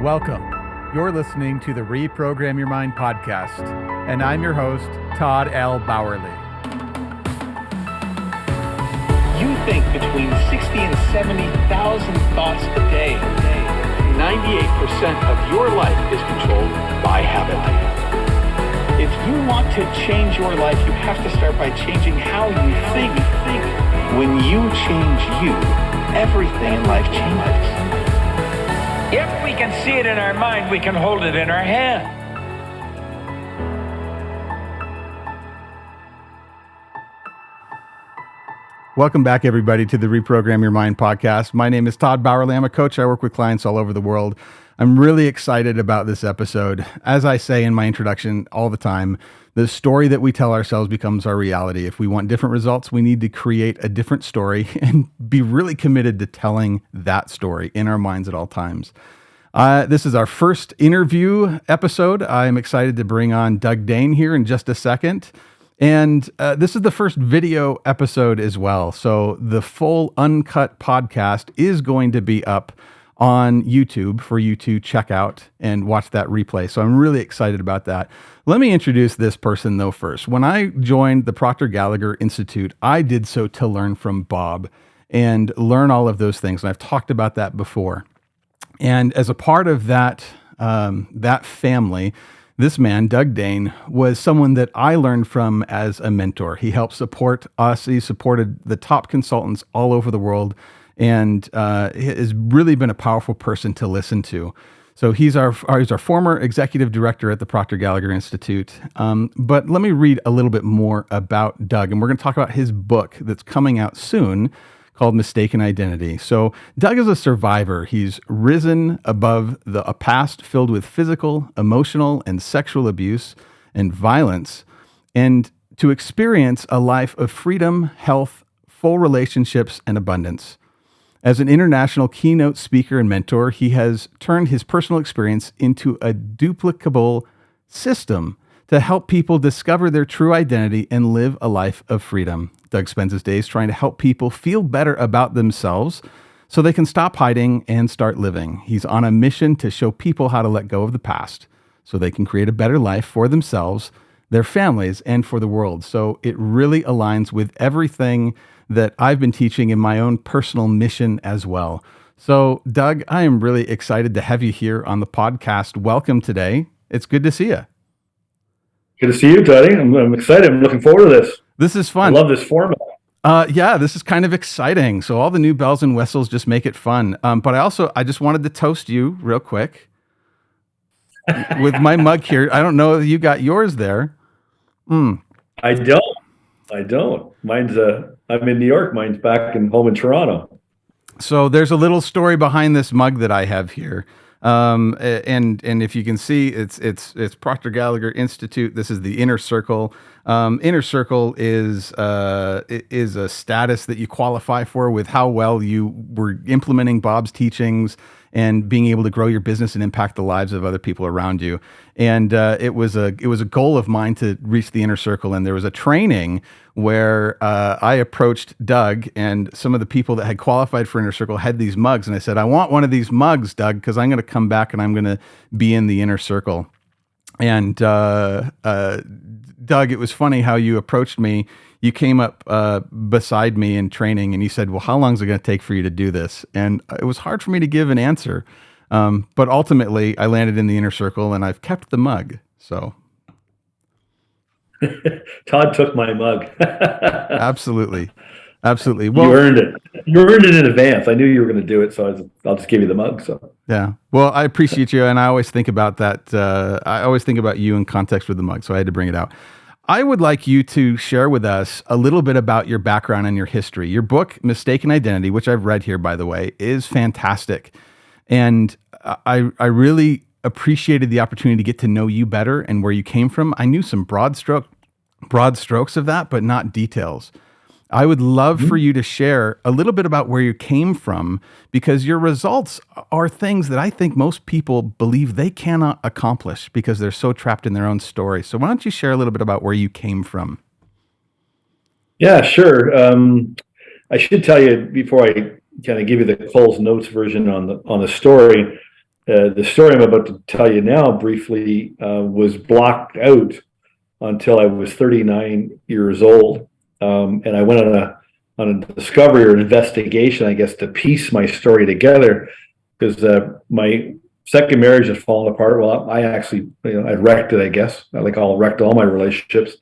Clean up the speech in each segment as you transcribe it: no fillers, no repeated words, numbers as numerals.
Welcome. You're listening to the Reprogram Your Mind podcast, and I'm your host, Todd L. Bowerly. You think between 60 and 70,000 thoughts a day. 98% of your life is controlled by habit. If you want to change your life, you have to start by changing how you think. When you change you, everything in life changes. If we can see it in our mind, we can hold it in our hand. Welcome back, everybody, to the Reprogram Your Mind podcast. My name is Todd Bowerly. I'm a coach. I work with clients all over the world. I'm really excited about this episode. As I say in my introduction all the time, the story that we tell ourselves becomes our reality. If we want different results, we need to create a different story and be really committed to telling that story in our minds at all times. This is our first interview episode. I'm excited to bring on Doug Dane here in just a second. And this is the first video episode as well. So the full uncut podcast is going to be up on YouTube for you to check out and watch that replay. So I'm really excited about that. Let me introduce this person though first. When I joined the Proctor Gallagher Institute, I did so to learn from Bob and learn all of those things. And I've talked about that before. And as a part of that family, this man, Doug Dane, was someone that I learned from as a mentor. He helped support us. He supported the top consultants all over the world and has really been a powerful person to listen to. So he's our former executive director at the Proctor Gallagher Institute. But let me read a little bit more about Doug. And we're going to talk about his book that's coming out soon called Mistaken Identity. So Doug is a survivor. He's risen above a past filled with physical, emotional, and sexual abuse and violence, and to experience a life of freedom, health, full relationships, and abundance. As an international keynote speaker and mentor, he has turned his personal experience into a duplicable system to help people discover their true identity and live a life of freedom. Doug spends his days trying to help people feel better about themselves so they can stop hiding and start living. He's on a mission to show people how to let go of the past so they can create a better life for themselves, their families, and for the world. So it really aligns with everything that I've been teaching in my own personal mission as well. So Doug, I am really excited to have you here on the podcast. Welcome today. It's good to see you. Good to see you, Teddy. I'm excited. I'm looking forward to this. This is fun. I love this format. Yeah, this is kind of exciting. So all the new bells and whistles just make it fun. But I just wanted to toast you real quick with my mug here. I don't know if you got yours there. I don't. Mine's I'm in New York. Mine's back home in Toronto. So there's a little story behind this mug that I have here. And if you can see, it's Proctor Gallagher Institute. This is the Inner Circle. Inner Circle is a status that you qualify for with how well you were implementing Bob's teachings and being able to grow your business and impact the lives of other people around you. And it was a goal of mine to reach the Inner Circle. And there was a training where I approached Doug, and some of the people that had qualified for Inner Circle had these mugs. And I said, I want one of these mugs, Doug, because I'm going to come back and I'm going to be in the Inner Circle. And Doug, it was funny how you approached me. You came up beside me in training and you said, well, how long is it going to take for you to do this? And it was hard for me to give an answer. But ultimately, I landed in the Inner Circle and I've kept the mug. So Todd took my mug. Absolutely. Well, you earned it. You earned it in advance. I knew you were going to do it, so I'll just give you the mug. So yeah. Well, I appreciate you, and I always think about that. I always think about you in context with the mug, so I had to bring it out. I would like you to share with us a little bit about your background and your history. Your book, Mistaken Identity, which I've read here, by the way, is fantastic. And I really appreciated the opportunity to get to know you better and where you came from. I knew some broad strokes of that, but not details. I would love for you to share a little bit about where you came from, because your results are things that I think most people believe they cannot accomplish because they're so trapped in their own story. So why don't you share a little bit about where you came from? Yeah, sure. I should tell you before I kind of give you the Coles Notes version on the story. the story I'm about to tell you now briefly was blocked out until I was 39 years old. And I went on a discovery or an investigation, I guess, to piece my story together, because my second marriage had fallen apart. Well, I actually, I'd wrecked it, I guess. Like I'll wrecked all my relationships.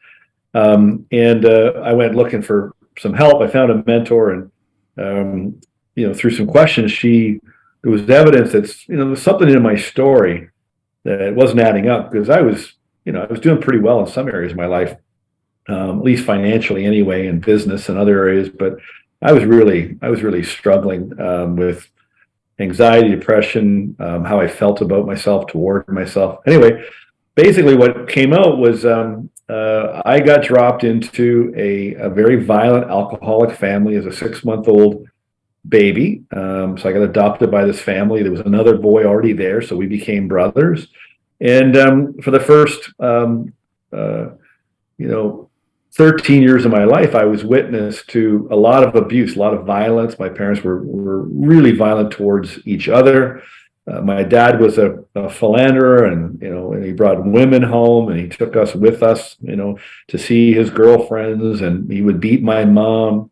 And I went looking for some help. I found a mentor, and through some questions, there was evidence that's, there was something in my story that wasn't adding up, because I was doing pretty well in some areas of my life, at least financially anyway, in business and other areas. But I was really struggling with anxiety, depression, how I felt about myself, toward myself. Anyway, basically what came out was I got dropped into a very violent alcoholic family as a 6-month-old baby. So I got adopted by this family. There was another boy already there, so we became brothers. And for the first 13 years of my life, I was witness to a lot of abuse, a lot of violence. My parents were really violent towards each other. My dad was a philanderer, and and he brought women home, and he took us with us, to see his girlfriends, and he would beat my mom.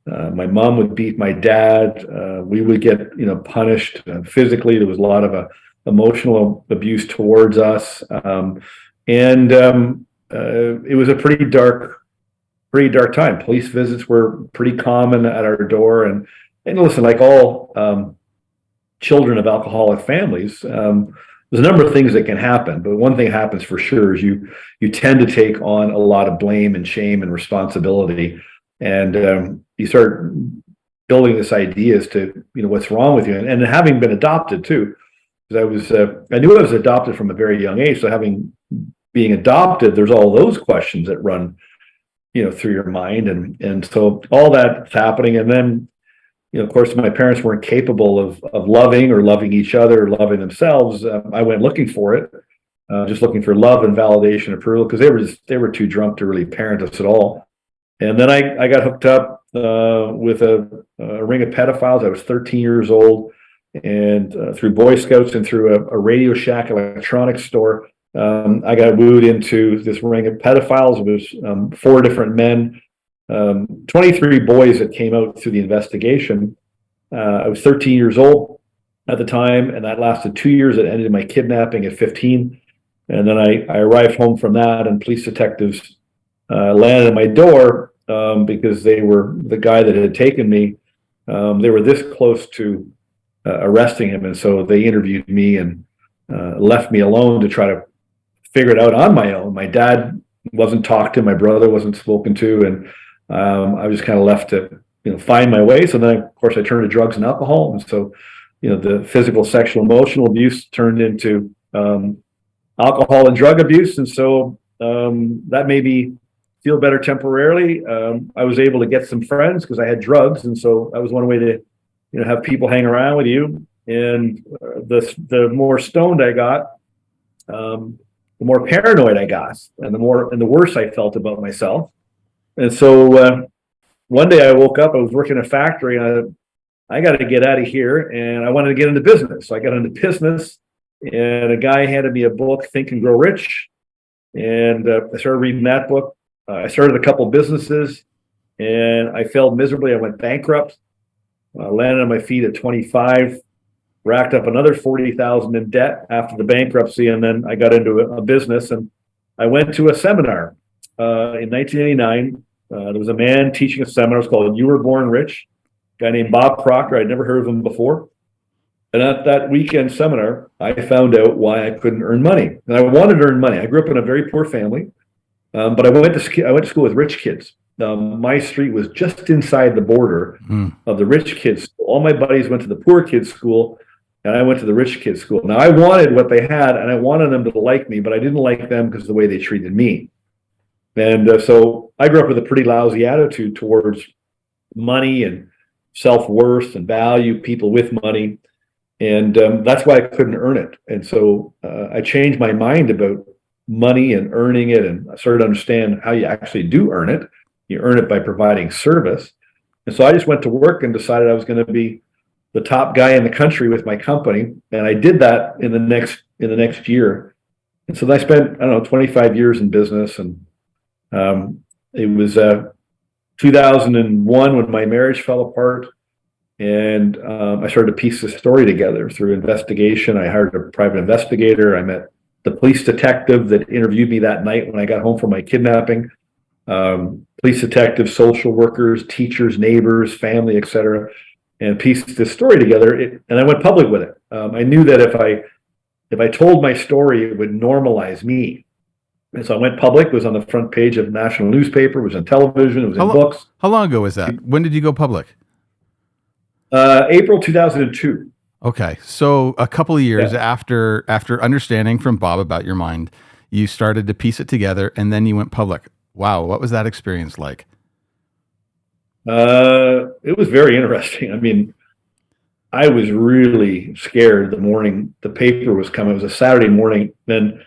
My mom would beat my dad. We would get punished physically. There was a lot of emotional abuse towards us, and it was a pretty dark time. Police visits were pretty common at our door, and listen, like all children of alcoholic families, there's a number of things that can happen, but one thing happens for sure is you tend to take on a lot of blame and shame and responsibility, and you start building this idea as to what's wrong with you, and having been adopted too, because I knew I was adopted from a very young age, so being adopted, there's all those questions that run through your mind, and so all that's happening. And then of course, my parents weren't capable of loving or loving each other or loving themselves. I went looking for it, just looking for love and validation, approval, because they were too drunk to really parent us at all. And then I got hooked up with a ring of pedophiles. I was 13 years old, and through Boy Scouts and through a Radio Shack electronics store, I got wooed into this ring of pedophiles. It was 4 different men. 23 boys that came out through the investigation. I was 13 years old at the time, and that lasted 2 years. It ended in my kidnapping at 15. And then I arrived home from that, and police detectives landed at my door because they were the guy that had taken me. They were this close to arresting him, and so they interviewed me and left me alone to try to figure it out on my own. My dad wasn't talked to, my brother wasn't spoken to, and I was kind of left to find my way. So then, of course, I turned to drugs and alcohol, and so the physical, sexual, emotional abuse turned into alcohol and drug abuse, and so that made me feel better temporarily. I was able to get some friends because I had drugs, and so that was one way to have people hang around with you. And the more stoned I got, the more paranoid I got, and the worse I felt about myself. And so one day I woke up, I was working in a factory, and I got to get out of here, and I wanted to get into business. So I got into business, and a guy handed me a book, Think and Grow Rich, and I started reading that book. I started a couple businesses, and I failed miserably. I went bankrupt, landed on my feet at 25, racked up another $40,000 in debt after the bankruptcy, and then I got into a business, and I went to a seminar in 1989. There was a man teaching a seminar. It was called You Were Born Rich, a guy named Bob Proctor. I'd never heard of him before. And at that weekend seminar, I found out why I couldn't earn money. And I wanted to earn money. I grew up in a very poor family, but I went to school with rich kids. My street was just inside the border of the rich kids. All my buddies went to the poor kids' school, and I went to the rich kids' school. Now, I wanted what they had, and I wanted them to like me, but I didn't like them because of the way they treated me. And so I grew up with a pretty lousy attitude towards money and self-worth and value, people with money. And that's why I couldn't earn it. And so I changed my mind about money and earning it, and I started to understand how you actually do earn it. You earn it by providing service. And so I just went to work and decided I was going to be the top guy in the country with my company, and I did that in the next year. And so I spent, I don't know, 25 years in business, and it was 2001 when my marriage fell apart, and I started to piece the story together through investigation. I hired a private investigator. I met the police detective that interviewed me that night when I got home from my kidnapping. Police detectives, social workers, teachers, neighbors, family, etc., and pieced this story together. And I went public with it. I knew that if I told my story, it would normalize me. And so I went public. It was on the front page of a national newspaper. It was on television. It was in books. How long ago was that? When did you go public? April 2002. Okay, so a couple of years after understanding from Bob about your mind, you started to piece it together, and then you went public. Wow, what was that experience like? It was very interesting. I mean, I was really scared the morning the paper was coming. It was a Saturday morning, and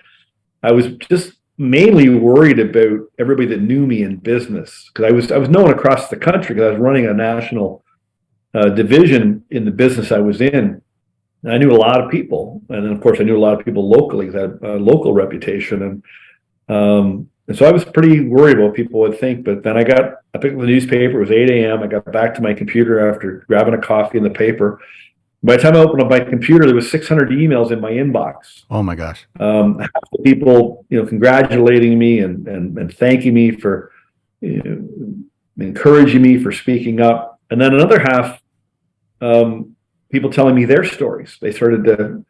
I was just mainly worried about everybody that knew me in business, because I was known across the country because I was running a national division in the business I was in. And I knew a lot of people, and then of course I knew a lot of people locally that had a local reputation, and so I was pretty worried about what people would think. But then I picked up the newspaper. It was 8 a.m. I got back to my computer after grabbing a coffee in the paper. By the time I opened up my computer, there was 600 emails in my inbox. Oh my gosh! Half the people, congratulating me and thanking me for encouraging me for speaking up, and then another half, people telling me their stories. They started to,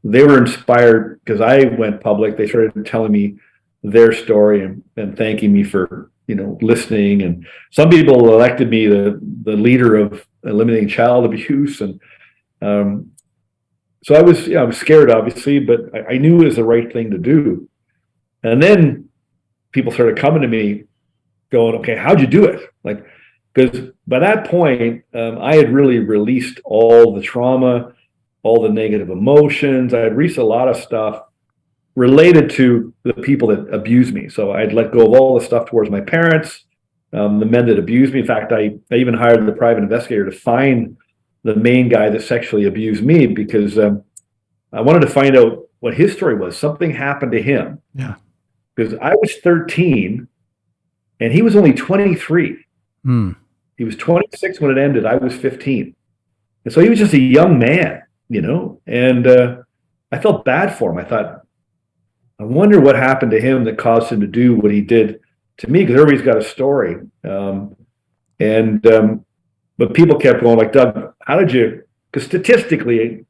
they were inspired because I went public. They started telling me their story and thanking me for, listening. And some people elected me the leader of eliminating child abuse. And so I was scared, obviously, but I knew it was the right thing to do. And then people started coming to me going, okay, how'd you do it? Like, because by that point, I had really released all the trauma, all the negative emotions. I had released a lot of stuff related to the people that abused me. So I'd let go of all the stuff towards my parents, the men that abused me. In fact, I even hired the private investigator to find the main guy that sexually abused me, because I wanted to find out what his story was. Something happened to him. Yeah. Because I was 13 and he was only 23. He was 26 when it ended. I was 15. And so he was just a young man, and I felt bad for him. I thought, I wonder what happened to him that caused him to do what he did to me, because everybody's got a story. But people kept going like, Doug, how did you, because statistically,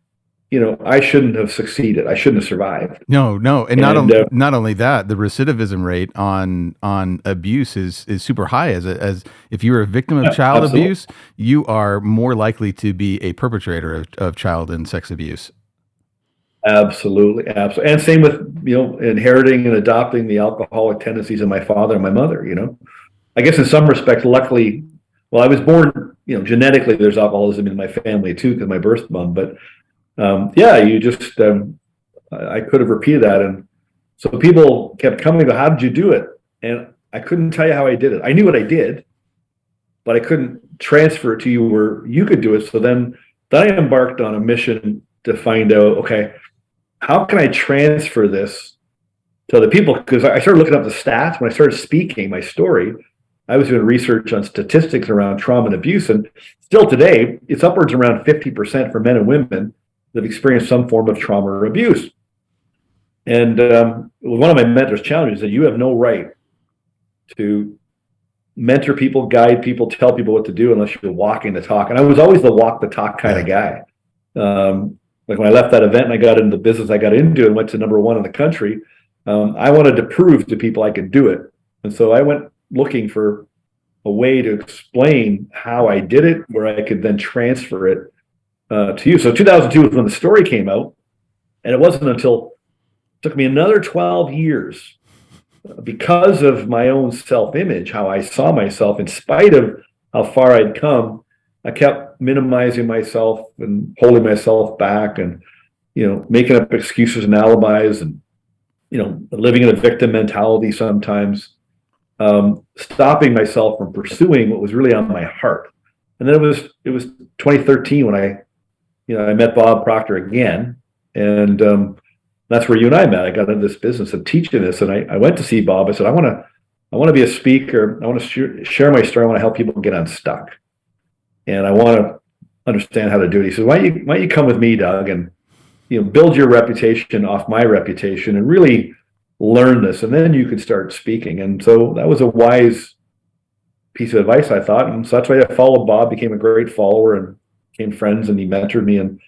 I shouldn't have succeeded. I shouldn't have survived. No. And not only that, the recidivism rate on abuse is super high. As if you were a victim of child abuse, you are more likely to be a perpetrator of child and sex abuse. Absolutely. And same with, inheriting and adopting the alcoholic tendencies of my father and my mother. I guess in some respects, luckily, I was born, genetically, there's alcoholism in my family too, because my birth mom, but you just, I could have repeated that. And so people kept coming to, how did you do it? And I couldn't tell you how I did it. I knew what I did, but I couldn't transfer it to you where you could do it. So then I embarked on a mission to find out, okay, how can I transfer this to other people? Because I started looking up the stats. When I started speaking my story, I was doing research on statistics around trauma and abuse. And still today, it's upwards around 50% for men and women that have experienced some form of trauma or abuse. And one of my mentor's challenges is that you have no right to mentor people, guide people, tell people what to do unless you're walking the talk. And I was always the walk the talk kind of guy. Like when I left that event and I got into the business I got into and went to number one in the country, I wanted to prove to people I could do it. And so I went looking for a way to explain how I did it, where I could then transfer it to you. So 2002 was when the story came out, and it wasn't until it took me another 12 years because of my own self-image, how I saw myself in spite of how far I'd come. I kept minimizing myself and holding myself back and, making up excuses and alibis and, living in a victim mentality sometimes, stopping myself from pursuing what was really on my heart. And then it was 2013 when I met Bob Proctor again, and that's where you and I met. I got into this business of teaching this, and I went to see Bob. I said, I want to be a speaker. I want to share my story. I want to help people get unstuck, and I want to understand how to do it. He said, why don't you come with me, Doug, and build your reputation off my reputation, and really learn this, and then you could start speaking. And so that was a wise piece of advice, I thought. And so that's why I followed Bob, became a great follower, and became friends, and he mentored me and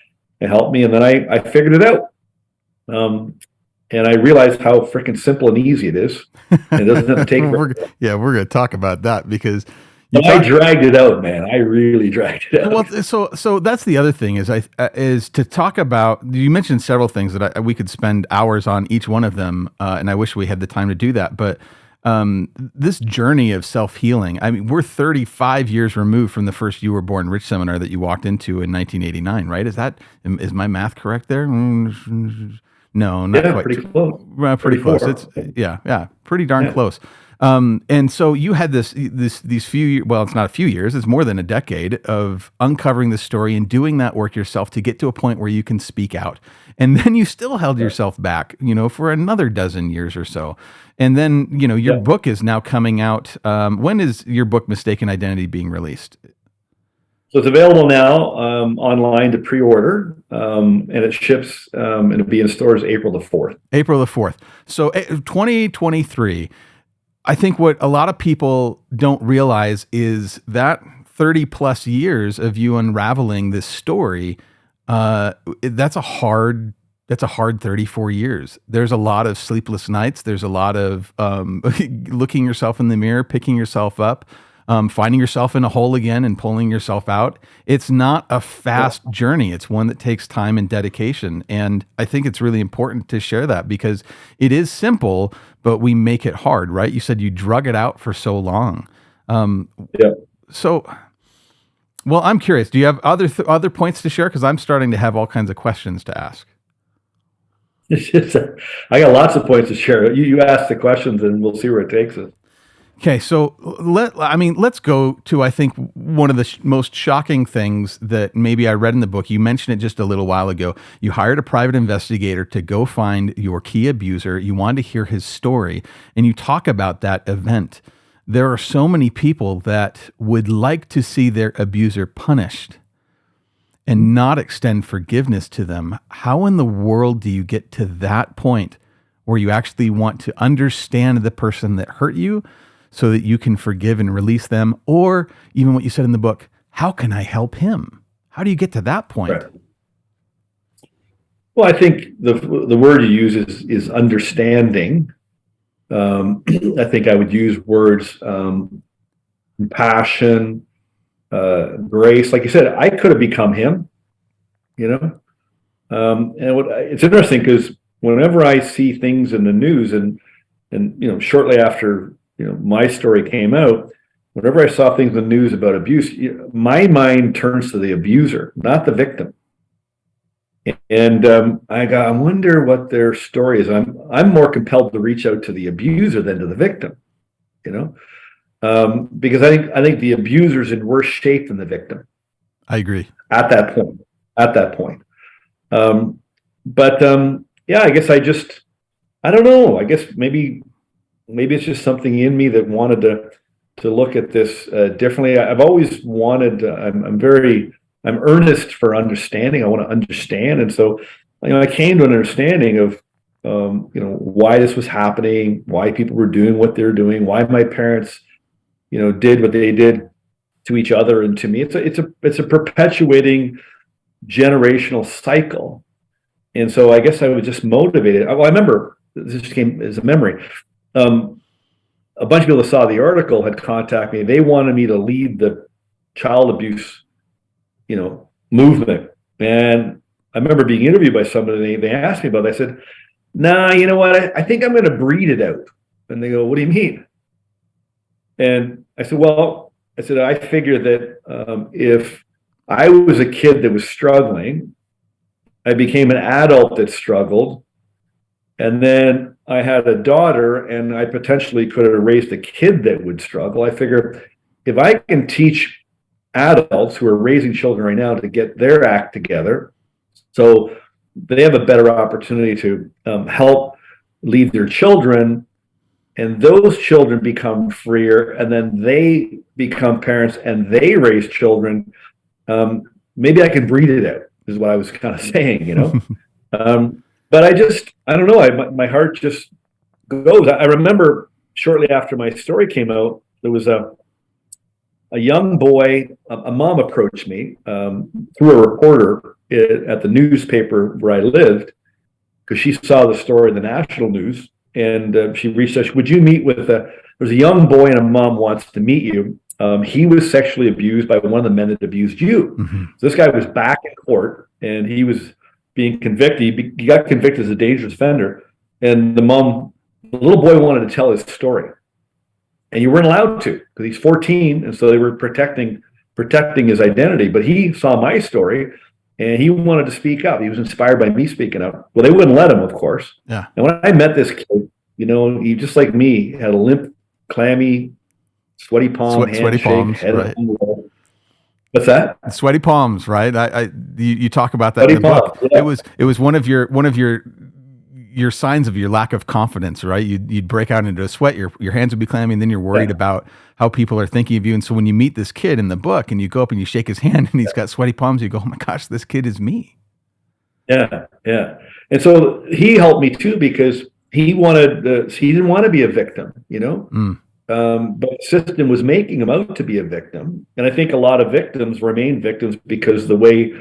helped me. And then I figured it out. And I realized how freaking simple and easy it is. And it doesn't have to take. We're going to talk about that because I dragged it out, man. I really dragged it out. Well, so that's the other thing is to talk about. You mentioned several things that we could spend hours on each one of them, and I wish we had the time to do that. But this journey of self-healing. I mean, we're 35 years removed from the first You Were Born Rich seminar that you walked into in 1989, right? Is my math correct there? No, not quite. Pretty close. Pretty close. It's pretty darn close. And so you had these few, well, it's not a few years, it's more than a decade of uncovering the story and doing that work yourself to get to a point where you can speak out. And then you still held yourself back, for another dozen years or so. And then, your book is now coming out. When is your book, Mistaken Identity, being released? So it's available now online to pre-order, and it ships, and it'll be in stores April the 4th. April the 4th. So 2023, I think what a lot of people don't realize is that 30 plus years of you unraveling this story, that's a hard 34 years. There's a lot of sleepless nights. There's a lot of looking yourself in the mirror, picking yourself up, finding yourself in a hole again and pulling yourself out. It's not a fast journey. It's one that takes time and dedication. And I think it's really important to share that because it is simple, but we make it hard, right? You said you drug it out for so long. So, well, I'm curious. Do you have other points to share? Because I'm starting to have all kinds of questions to ask. I got lots of points to share. You ask the questions and we'll see where it takes us. Okay, so let's go to, I think, one of the most shocking things that maybe I read in the book. You mentioned it just a little while ago. You hired a private investigator to go find your key abuser. You wanted to hear his story, and you talk about that event. There are so many people that would like to see their abuser punished and not extend forgiveness to them. How in the world do you get to that point where you actually want to understand the person that hurt you so that you can forgive and release them? Or even what you said in the book, how can I help him? How do you get to that point? Right. Well, I think the word you use is understanding. I think I would use words, compassion, grace. Like you said, I could have become him, and it's interesting because whenever I see things in the news and shortly after my story came out, whenever I saw things in the news about abuse, my mind turns to the abuser, not the victim. And I wonder what their story is. I'm more compelled to reach out to the abuser than to the victim, because I think the abuser's in worse shape than the victim. I agree. At that point. I guess I don't know. I guess maybe it's just something in me that wanted to look at this differently. I've always wanted. I'm earnest for understanding. I want to understand, and so I came to an understanding of why this was happening, why people were doing what they're doing, why my parents did what they did to each other and to me. It's a perpetuating generational cycle, and so I guess I was just motivated. Well, I remember this just came as a memory. A bunch of people that saw the article had contacted me. They wanted me to lead the child abuse, movement. And I remember being interviewed by somebody. They asked me about it. I said, "Nah, you know what? I think I'm going to breed it out." And they go, "What do you mean?" And I said, "Well, I figured that if I was a kid that was struggling, I became an adult that struggled, and then I had a daughter, and I potentially could have raised a kid that would struggle. I figure if I can teach adults who are raising children right now to get their act together. So they have a better opportunity to help lead their children, and those children become freer, and then they become parents and they raise children. Maybe I can breed it out, is what I was kind of saying, you know. But I don't know. My heart just goes. I remember shortly after my story came out, there was a young boy, a mom approached me through a reporter at the newspaper where I lived, because she saw the story in the national news, and she reached out. Would you meet with there's a young boy and a mom wants to meet you. He was sexually abused by one of the men that abused you. Mm-hmm. So this guy was back in court, and he was being convicted. He got convicted as a dangerous offender, and the little boy wanted to tell his story. And you weren't allowed to, because he's 14, and so they were protecting his identity. But he saw my story, and he wanted to speak up. He was inspired by me speaking up. Well, they wouldn't let him, of course. Yeah. And when I met this kid, you know, he just like me, had a limp, clammy, sweaty palm, sweaty palms, head right? What's that? Sweaty palms, right? You talk about that Sweaty in the book. palms, yeah. It was one of your signs of your lack of confidence, right? You'd break out into a sweat, your hands would be clammy, and then you're worried about how people are thinking of you. And so when you meet this kid in the book and you go up and you shake his hand and he's got sweaty palms, you go, oh my gosh, this kid is me. Yeah. And so he helped me too, because he didn't want to be a victim, you know? But the system was making him out to be a victim. And I think a lot of victims remain victims because the way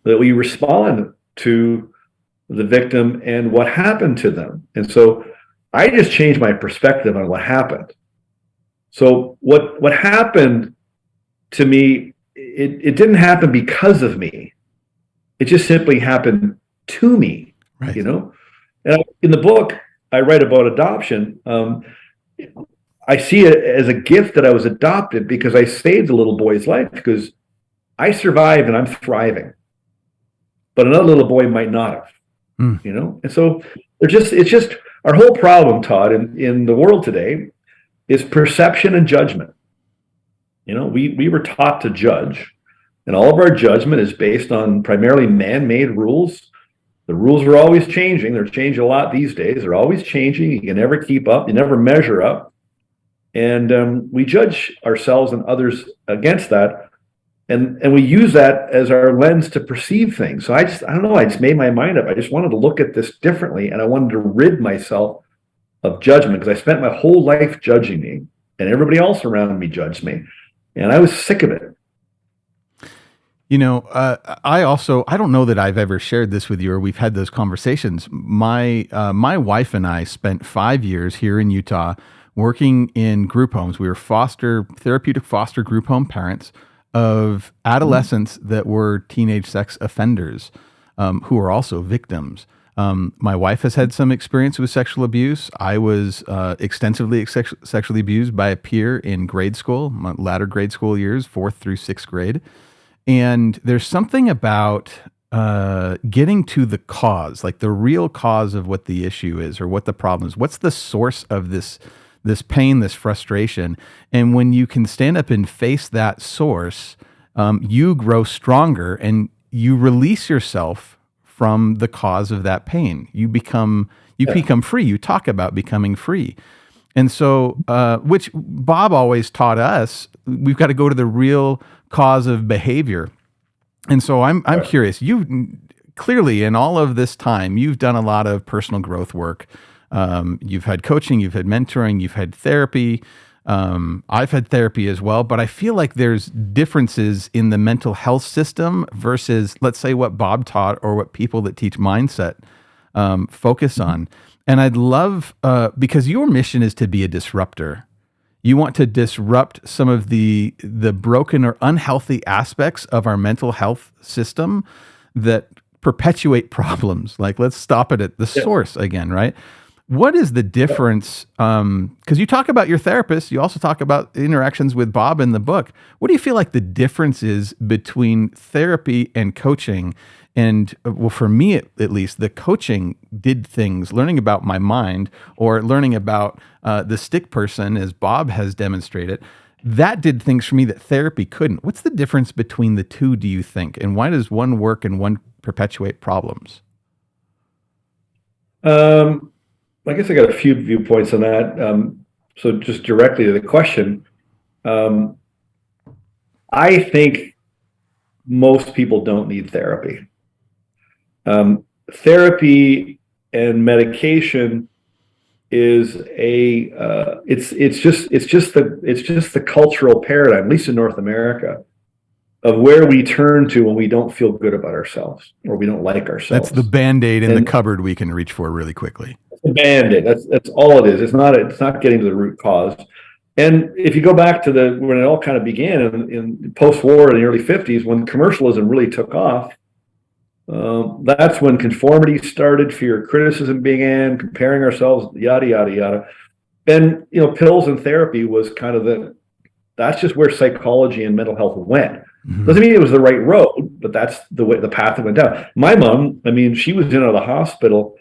that we respond to the victim and what happened to them. And so I just changed my perspective on what happened. So what happened to me, it didn't happen because of me. It just simply happened to me, right. You know? And in the book, I write about adoption. I see it as a gift that I was adopted because I saved the little boy's life, because I survived and I'm thriving. But another little boy might not have. You know, and so it's just our whole problem, Todd, in the world today is perception and judgment. You know, we were taught to judge, and all of our judgment is based on primarily man-made rules. The rules are always changing. They're changing a lot these days. They're always changing. You can never keep up. You never measure up. And we judge ourselves and others against that. And we use that as our lens to perceive things. So I don't know, I just made my mind up. I just wanted to look at this differently, and I wanted to rid myself of judgment, because I spent my whole life judging me, and everybody else around me judged me. And I was sick of it. You know, I don't know that I've ever shared this with you, or we've had those conversations. My wife and I spent 5 years here in Utah working in group homes. We were therapeutic foster group home parents of adolescents that were teenage sex offenders, who are also victims. My wife has had some experience with sexual abuse. I was extensively sexually abused by a peer in grade school, my latter grade school years, 4th through 6th grade. And there's something about getting to the cause, like the real cause of what the issue is or what the problem is. What's the source of this pain, this frustration? And when you can stand up and face that source, you grow stronger and you release yourself from the cause of that pain. You become free. You talk about becoming free. And so, which Bob always taught us, we've got to go to the real cause of behavior. And so I'm curious, you clearly in all of this time, you've done a lot of personal growth work. You've had coaching, you've had mentoring, you've had therapy. I've had therapy as well, but I feel like there's differences in the mental health system versus, let's say, what Bob taught or what people that teach mindset focus on. And I'd love, because your mission is to be a disruptor. You want to disrupt some of the broken or unhealthy aspects of our mental health system that perpetuate problems. Like, let's stop it at the source again, right? What is the difference? Because you talk about your therapist, you also talk about interactions with Bob in the book. What do you feel like the difference is between therapy and coaching? And well, for me, at least, the coaching did things, learning about my mind or learning about the stick person, as Bob has demonstrated, that did things for me that therapy couldn't. What's the difference between the two, do you think? And why does one work and one perpetuate problems? I guess I got a few viewpoints on that. So just directly to the question, I think most people don't need therapy. Therapy and medication is it's just the cultural paradigm, at least in North America, of where we turn to when we don't feel good about ourselves or we don't like ourselves. That's the Band-Aid in the cupboard we can reach for really quickly. The Band-Aid. That's all it is. It's not getting to the root cause. And if you go back to when it all kind of began in post-war in the early 50s, when commercialism really took off, that's when conformity started, fear of criticism began, comparing ourselves, yada, yada, yada. And, pills and therapy was kind of that's just where psychology and mental health went. Mm-hmm. Doesn't mean it was the right road, but that's the path it went down. My mom, she was in and out of the hospital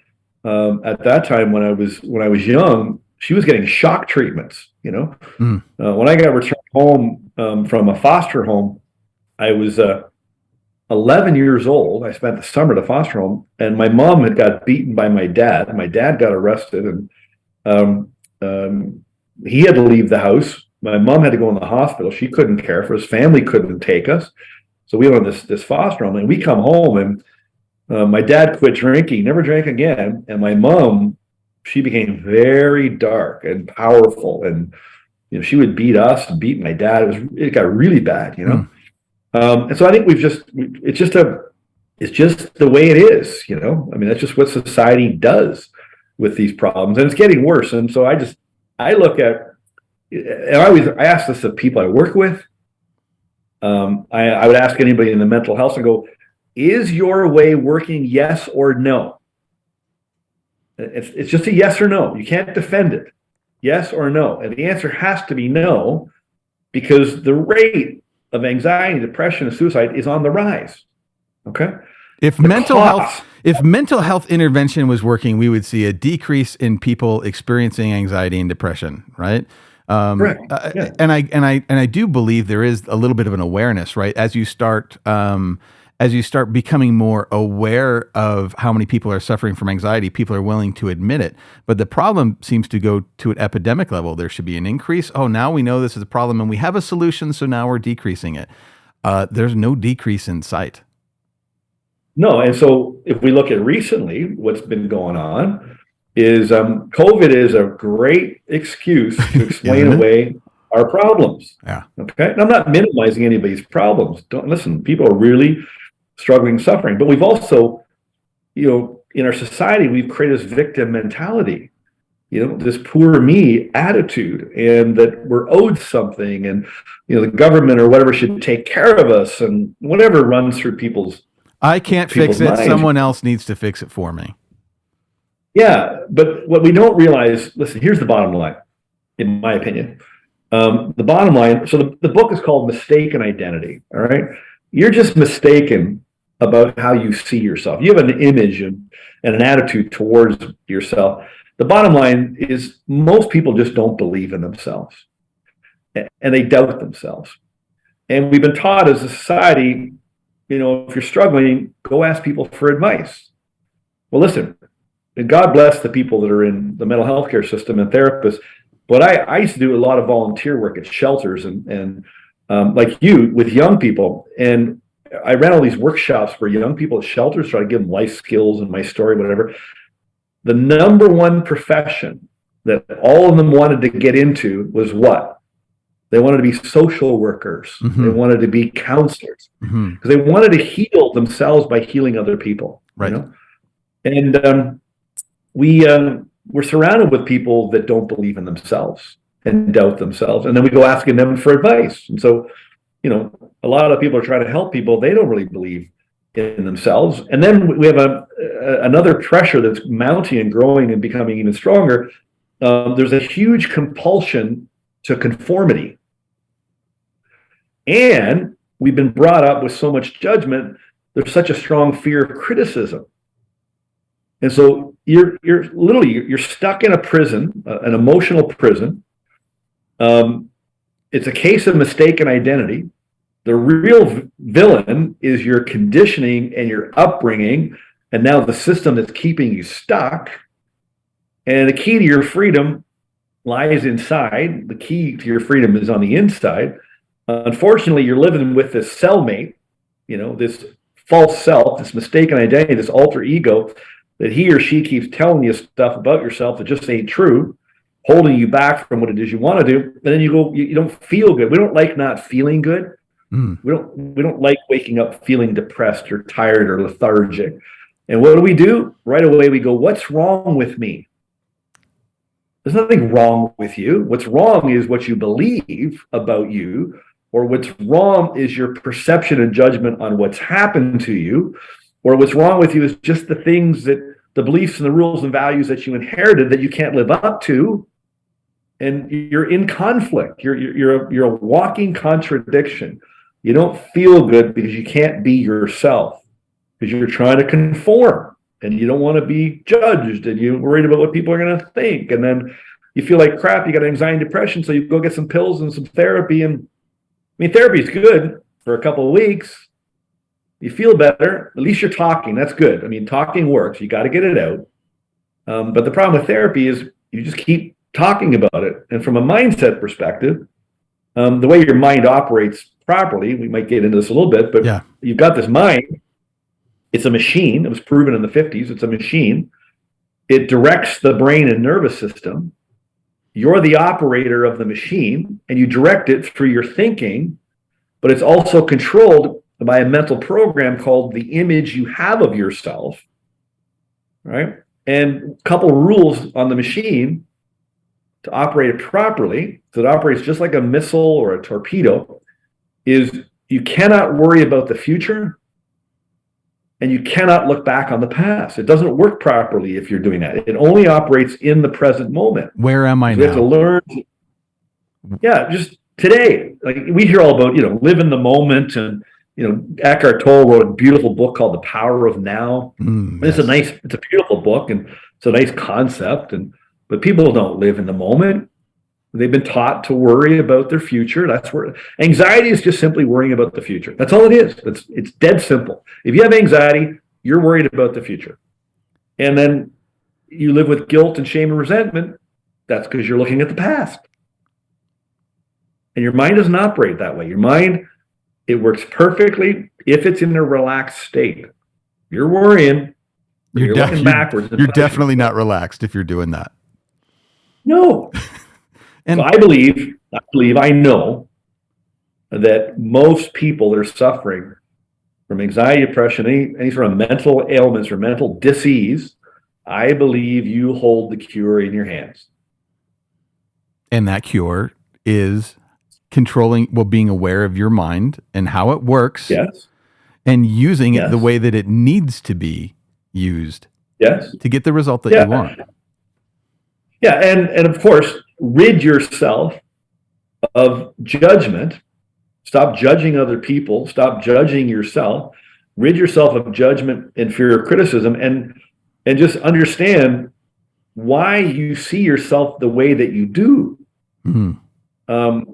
at that time when I was young. She was getting shock treatments, When I got returned home from a foster home, I was 11 years old. I spent the summer at a foster home, and my mom had got beaten by my dad. My dad got arrested, and he had to leave the house. My mom had to go in the hospital. She couldn't care for us. Family couldn't take us. So we went to this foster home, and we come home, and my dad quit drinking, never drank again. And my mom, she became very dark and powerful. And, she would beat us and beat my dad. It got really bad, And so I think it's just the way it is, that's just what society does with these problems, and it's getting worse. And so I look at, and I ask this of people I work with. I would ask anybody in the mental health and go, is your way working, yes or no? It's just a yes or no. You can't defend it. Yes or no. And the answer has to be no, because the rate of anxiety, depression, and suicide is on the rise. Okay? If mental health intervention was working, we would see a decrease in people experiencing anxiety and depression, right? Correct. Yeah. And I do believe there is a little bit of an awareness, right? As you start becoming more aware of how many people are suffering from anxiety, people are willing to admit it. But the problem seems to go to an epidemic level. There should be an increase. Oh, now we know this is a problem and we have a solution, so now we're decreasing it. There's no decrease in sight. No, and so if we look at recently, what's been going on is COVID is a great excuse to explain away our problems. Yeah. Okay. And I'm not minimizing anybody's problems. Don't listen. People are really struggling, suffering. But we've also, in our society, we've created this victim mentality, this poor me attitude, and that we're owed something, and the government or whatever should take care of us, and whatever runs through people's. I can't fix it. Minds. Someone else needs to fix it for me. Yeah, but what we don't realize, listen, here's the bottom line, in my opinion. The bottom line, so the book is called Mistaken Identity, all right? You're just mistaken about how you see yourself. You have an image and an attitude towards yourself. The bottom line is most people just don't believe in themselves, and they doubt themselves. And we've been taught as a society, if you're struggling, go ask people for advice. Well, listen, and God bless the people that are in the mental health care system and therapists. But I used to do a lot of volunteer work at shelters and like you, with young people. And I ran all these workshops for young people at shelters, try to give them life skills and my story, whatever. The number one profession that all of them wanted to get into was what? They wanted to be social workers. Mm-hmm. They wanted to be counselors, because they wanted to heal themselves by healing other people. Right. And we're surrounded with people that don't believe in themselves and doubt themselves. And then we go asking them for advice. And so, a lot of people are trying to help people. They don't really believe in themselves. And then we have another pressure that's mounting and growing and becoming even stronger. There's a huge compulsion to conformity. And we've been brought up with so much judgment. There's such a strong fear of criticism. And so you're literally stuck in a prison, an emotional prison. it's a case of mistaken identity. The real villain is your conditioning and your upbringing, and now the system that's keeping you stuck. And the key to your freedom lies inside. The key to your freedom is on the inside. Unfortunately, you're living with this cellmate, this false self, this mistaken identity, this alter ego, that he or she keeps telling you stuff about yourself that just ain't true, holding you back from what it is you want to do. And then you don't feel good. We don't like not feeling good. We don't like waking up feeling depressed or tired or lethargic. And what do? Right away we go, what's wrong with me? There's nothing wrong with you. What's wrong is what you believe about you, or what's wrong is your perception and judgment on what's happened to you, or what's wrong with you is just the things that the beliefs and the rules and values that you inherited that you can't live up to. And you're in conflict. You're a walking contradiction. You don't feel good because you can't be yourself, because you're trying to conform and you don't want to be judged and you're worried about what people are going to think. And then you feel like crap, you got anxiety and depression. So you go get some pills and some therapy. And therapy is good for a couple of weeks. You feel better. At least you're talking. That's good. Talking works. You got to get it out. But the problem with therapy is you just keep talking about it. And from a mindset perspective, the way your mind operates properly, we might get into this a little bit, but You've got this mind. It's a machine. It was proven in the 50s. It's a machine. It directs the brain and nervous system. You're the operator of the machine, and you direct it through your thinking, but it's also controlled by a mental program called the image you have of yourself, right? And a couple rules on the machine to operate it properly, so it operates just like a missile or a torpedo, is you cannot worry about the future and you cannot look back on the past. It doesn't work properly if you're doing that. It only operates in the present moment. Where am I now? You have to learn. Just today. Like we hear all about, live in the moment, and Eckhart Tolle wrote a beautiful book called The Power of Now. Yes. It's a beautiful book and it's a nice concept, but people don't live in the moment. They've been taught to worry about their future. That's where anxiety is, just simply worrying about the future. That's all it is. It's dead simple. If you have anxiety, you're worried about the future. And then you live with guilt and shame and resentment. That's because you're looking at the past. And your mind doesn't operate that way. Your mind, it works perfectly if it's in a relaxed state. You're worrying. You're looking backwards. You're definitely not relaxed if you're doing that. No. And so I know that most people that are suffering from anxiety, depression, any sort of mental ailments or mental disease, I believe you hold the cure in your hands. And that cure is being aware of your mind and how it works. Yes. And using it the way that it needs to be used. Yes. To get the result that you want. Yeah, and of course, rid yourself of judgment. Stop judging other people. Stop judging yourself. Rid yourself of judgment and fear of criticism, and just understand why you see yourself the way that you do. Mm-hmm.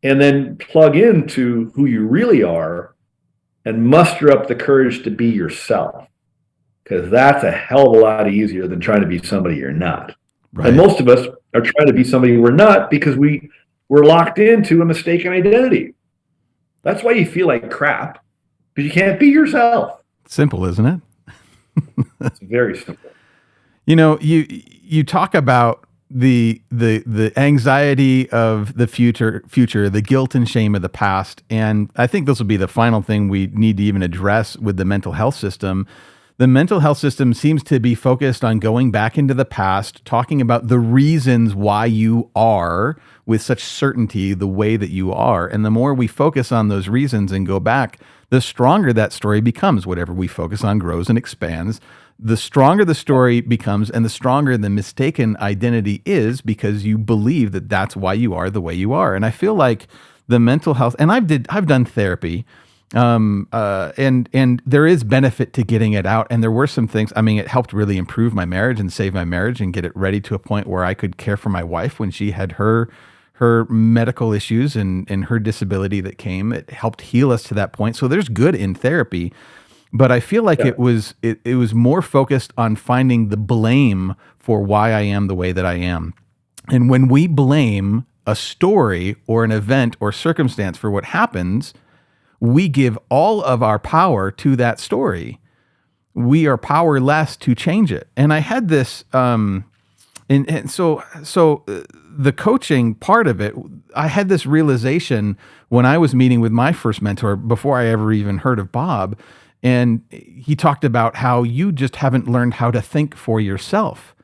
And then plug into who you really are and muster up the courage to be yourself, because that's a hell of a lot easier than trying to be somebody you're not. Right. And most of us are trying to be somebody we're not because we're locked into a mistaken identity. That's why you feel like crap, because you can't be yourself. Simple, isn't it? It's very simple. You talk about the anxiety of the future, the guilt and shame of the past, and I think this will be the final thing we need to even address with the mental health system. The mental health system seems to be focused on going back into the past, talking about the reasons why you are with such certainty the way that you are. And the more we focus on those reasons and go back, the stronger that story becomes. Whatever we focus on grows and expands. The stronger the story becomes and the stronger the mistaken identity is, because you believe that that's why you are the way you are. And I feel like the mental health, and I've done therapy, and there is benefit to getting it out. And there were some things, it helped really improve my marriage and save my marriage and get it ready to a point where I could care for my wife when she had her her medical issues and her disability that came. It helped heal us to that point. So there's good in therapy, but I feel like it was more focused on finding the blame for why I am the way that I am. And when we blame a story or an event or circumstance for what happens, we give all of our power to that story. We are powerless to change it. And I had this, so the coaching part of it, I had this realization when I was meeting with my first mentor before I ever even heard of Bob. And he talked about how you just haven't learned how to think for yourself.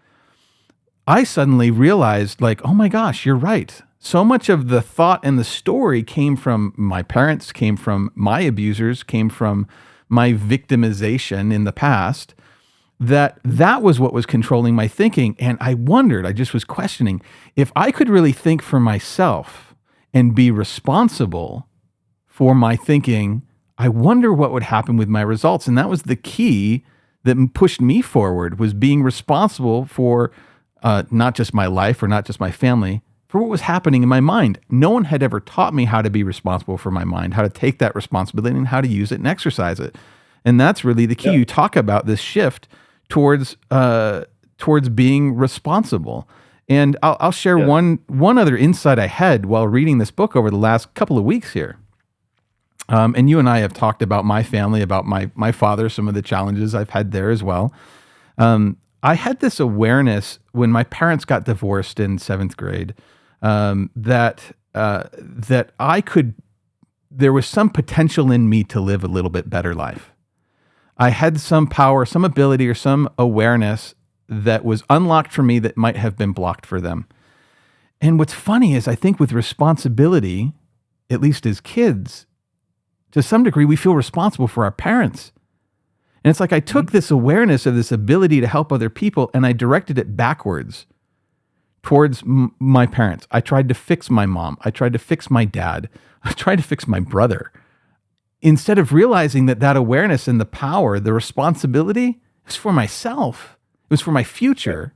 I suddenly realized, like, oh my gosh, you're right. So much of the thought and the story came from my parents, came from my abusers, came from my victimization in the past, that was what was controlling my thinking. And I just was questioning, if I could really think for myself and be responsible for my thinking, I wonder what would happen with my results. And that was the key that pushed me forward, was being responsible for not just my life or not just my family, for what was happening in my mind. No one had ever taught me how to be responsible for my mind, how to take that responsibility and how to use it and exercise it. And that's really the key. You talk about this shift towards being responsible. And I'll share one other insight I had while reading this book over the last couple of weeks here. And you and I have talked about my family, about my father, some of the challenges I've had there as well. I had this awareness when my parents got divorced in 7th grade, that there was some potential in me to live a little bit better life. I had some power, some ability, or some awareness that was unlocked for me that might have been blocked for them. And what's funny is I think with responsibility, at least as kids, to some degree, we feel responsible for our parents. And it's like I took this awareness of this ability to help other people and I directed it backwards towards my parents. I tried to fix my mom. I tried to fix my dad. I tried to fix my brother. Instead of realizing that awareness and the power, the responsibility was for myself. It was for my future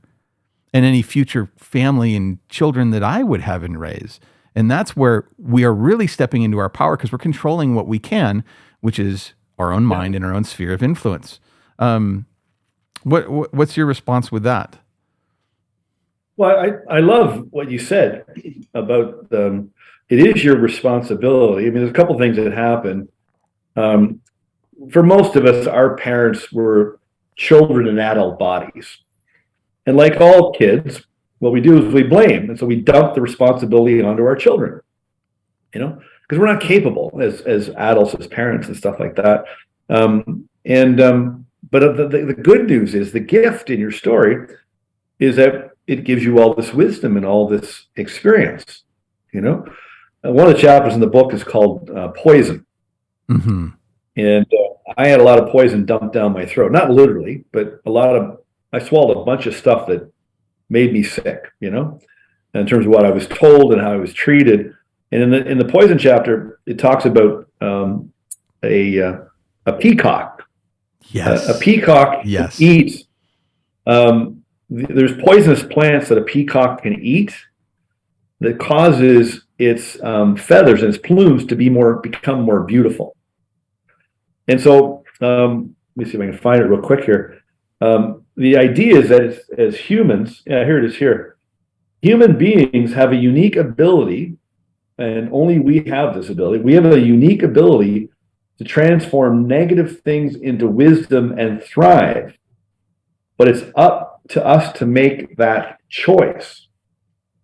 and any future family and children that I would have and raise. And that's where we are really stepping into our power, because we're controlling what we can, which is our own mind and our own sphere of influence. What's your response with that? Well, I love what you said about it is your responsibility. I mean, there's a couple things that happen. For most of us, our parents were children in adult bodies. And like all kids, what we do is we blame. And so we dump the responsibility onto our children, because we're not capable as adults, as parents and stuff like that. But the good news is, the gift in your story is that it gives you all this wisdom and all this experience. One of the chapters in the book is called Poison. Mm-hmm. And I had a lot of poison dumped down my throat, not literally, but I swallowed a bunch of stuff that made me sick, in terms of what I was told and how I was treated. And in the poison chapter, it talks about a peacock. Yes. A peacock eats. There's poisonous plants that a peacock can eat that causes its feathers and its plumes to become more beautiful. And so, let me see if I can find it real quick here. The idea is that as humans, here it is here. Human beings have a unique ability, and only we have this ability. We have a unique ability to transform negative things into wisdom and thrive. But it's up to us to make that choice.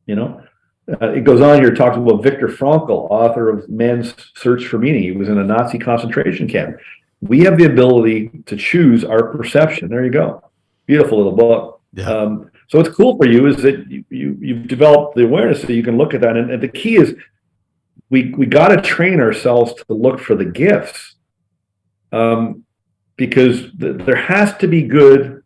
It goes on here, talks about Viktor Frankl, author of Man's Search for Meaning. He was in a Nazi concentration camp. We have the ability to choose our perception. There you go. Beautiful little book. Yeah. So what's cool for you is that you've developed the awareness that you can look at that. And the key is we got to train ourselves to look for the gifts, because there has to be good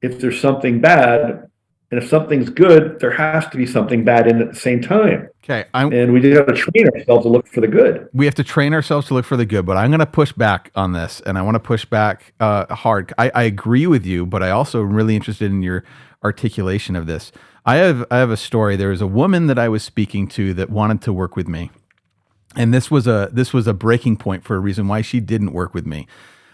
if there's something bad, And if something's good, there has to be something bad in it at the same time. Okay. And we just got to train ourselves to look for the good. We have to train ourselves to look for the good, but I'm going to push back on this, and I want to push back hard. I agree with you, but I also am really interested in your articulation of this. I have a story. There was a woman that I was speaking to that wanted to work with me, and this was a breaking point for a reason why she didn't work with me.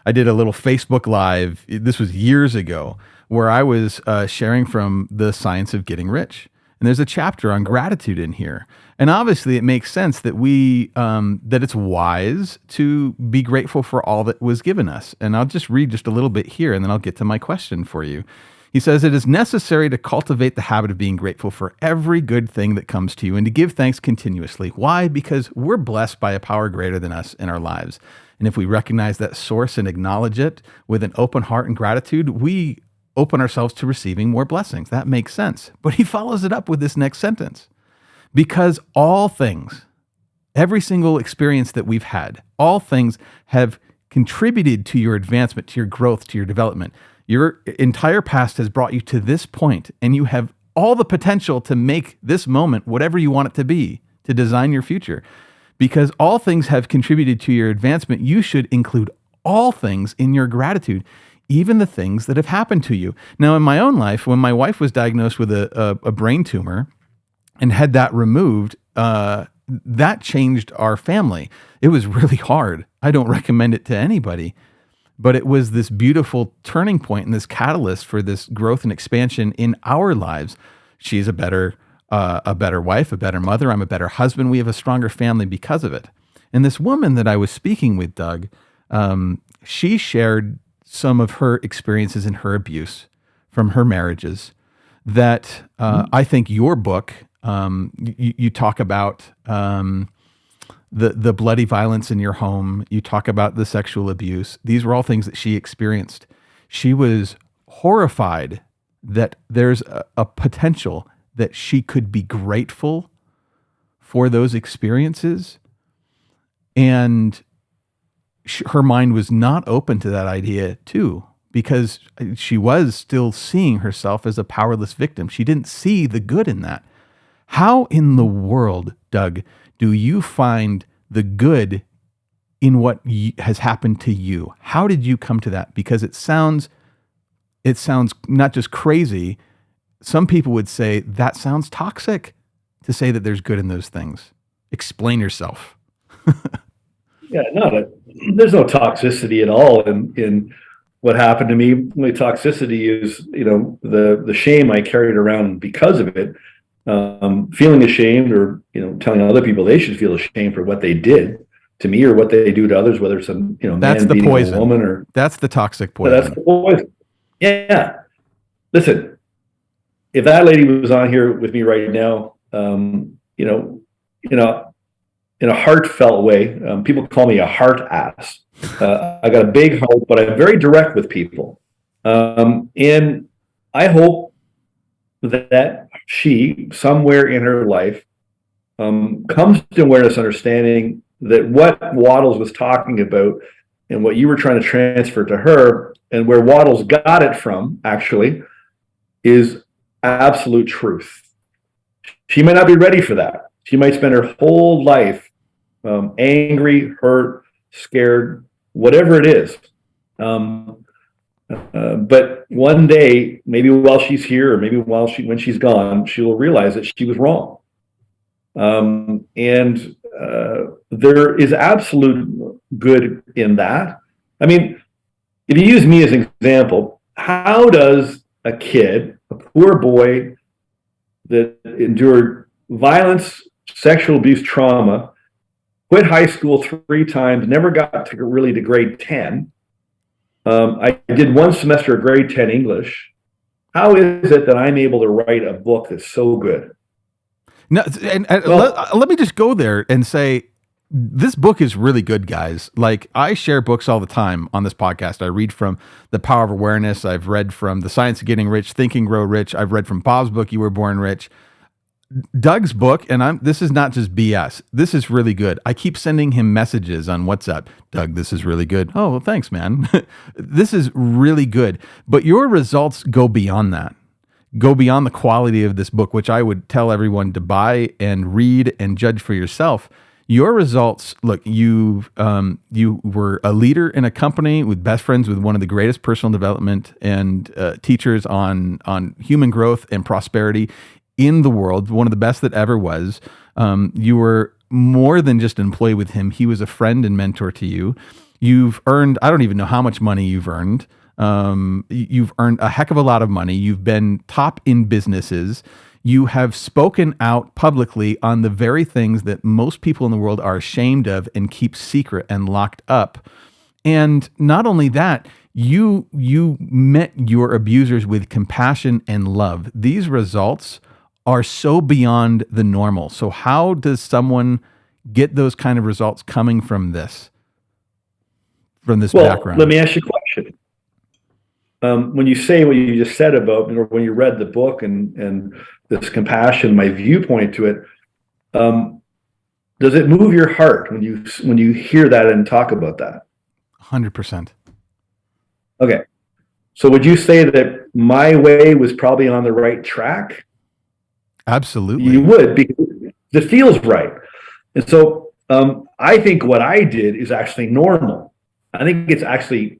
I did a little Facebook Live. This was years ago, where I was sharing from The Science of Getting Rich. And there's a chapter on gratitude in here. And obviously it makes sense that that it's wise to be grateful for all that was given us. And I'll just read just a little bit here, and then I'll get to my question for you. He says, it is necessary to cultivate the habit of being grateful for every good thing that comes to you and to give thanks continuously. Why? Because we're blessed by a power greater than us in our lives. And if we recognize that source and acknowledge it with an open heart and gratitude, we open ourselves to receiving more blessings. That makes sense. But he follows it up with this next sentence. Because all things, every single experience that we've had, all things have contributed to your advancement, to your growth, to your development. Your entire past has brought you to this point, and you have all the potential to make this moment whatever you want it to be, to design your future. Because all things have contributed to your advancement, you should include all things in your gratitude, even the things that have happened to you. Now, in my own life, when my wife was diagnosed with a brain tumor and had that removed, that changed our family. It was really hard. I don't recommend it to anybody, but it was this beautiful turning point and this catalyst for this growth and expansion in our lives. She's a better wife, a better mother. I'm a better husband. We have a stronger family because of it. And this woman that I was speaking with, Doug, she shared some of her experiences in her abuse from her marriages that I think your book, you talk about the bloody violence in your home. You talk about the sexual abuse. These were all things that she experienced. She was horrified that there's a potential that she could be grateful for those experiences. And her mind was not open to that idea too, because she was still seeing herself as a powerless victim. She didn't see the good in that. How in the world, Doug, do you find the good in what has happened to you? How did you come to that? Because it sounds not just crazy. Some people would say that sounds toxic to say that there's good in those things. Explain yourself. Yeah, there's no toxicity at all in what happened to me. My toxicity is, the shame I carried around because of it, feeling ashamed, or, telling other people they should feel ashamed for what they did to me or what they do to others, whether it's that's man the beating poison. A woman, or that's the toxic poison. That's the poison. Yeah. Listen, if that lady was on here with me right now, in a heartfelt way, people call me a heart ass. I got a big heart, but I'm very direct with people. And I hope that she, somewhere in her life, comes to awareness, understanding that what Waddles was talking about and what you were trying to transfer to her, and where Waddles got it from, actually, is absolute truth. She might not be ready for that. She might spend her whole life angry, hurt, scared, whatever it is. But one day, maybe while she's here, or maybe when she's gone, she will realize that she was wrong. And there is absolute good in that. I mean, if you use me as an example, how does a kid, a poor boy that endured violence, sexual abuse, trauma, quit high school 3 times, never got to grade 10. I did 1 semester of grade 10 English. How is it that I'm able to write a book that's so good? No, let me just go there and say, this book is really good, guys. Like, I share books all the time on this podcast. I read from The Power of Awareness. I've read from The Science of Getting Rich, Think and Grow Rich. I've read from Bob's book, You Were Born Rich. Doug's book, and this is not just BS. This is really good. I keep sending him messages on WhatsApp. Doug, this is really good. Oh, well, thanks, man. This is really good. But your results go beyond that. go beyond the quality of this book, which I would tell everyone to buy and read and judge for yourself. Your results, look, you were a leader in a company with best friends with one of the greatest personal development and teachers on human growth and prosperity in the world, one of the best that ever was. You were more than just an employee with him. He was a friend and mentor to you. You've earned, I don't even know how much money you've earned. You've earned a heck of a lot of money. You've been top in businesses. You have spoken out publicly on the very things that most people in the world are ashamed of and keep secret and locked up. And not only that, you met your abusers with compassion and love. These results are so beyond the normal. So how does someone get those kind of results coming from this background? Let me ask you a question. When you say what you just said about, when you read the book and this compassion, my viewpoint to it, does it move your heart when you hear that and talk about that? 100%. Okay. So would you say that my way was probably on the right track? Absolutely. You would, because it feels right. And so I think what I did is actually normal. I think it's actually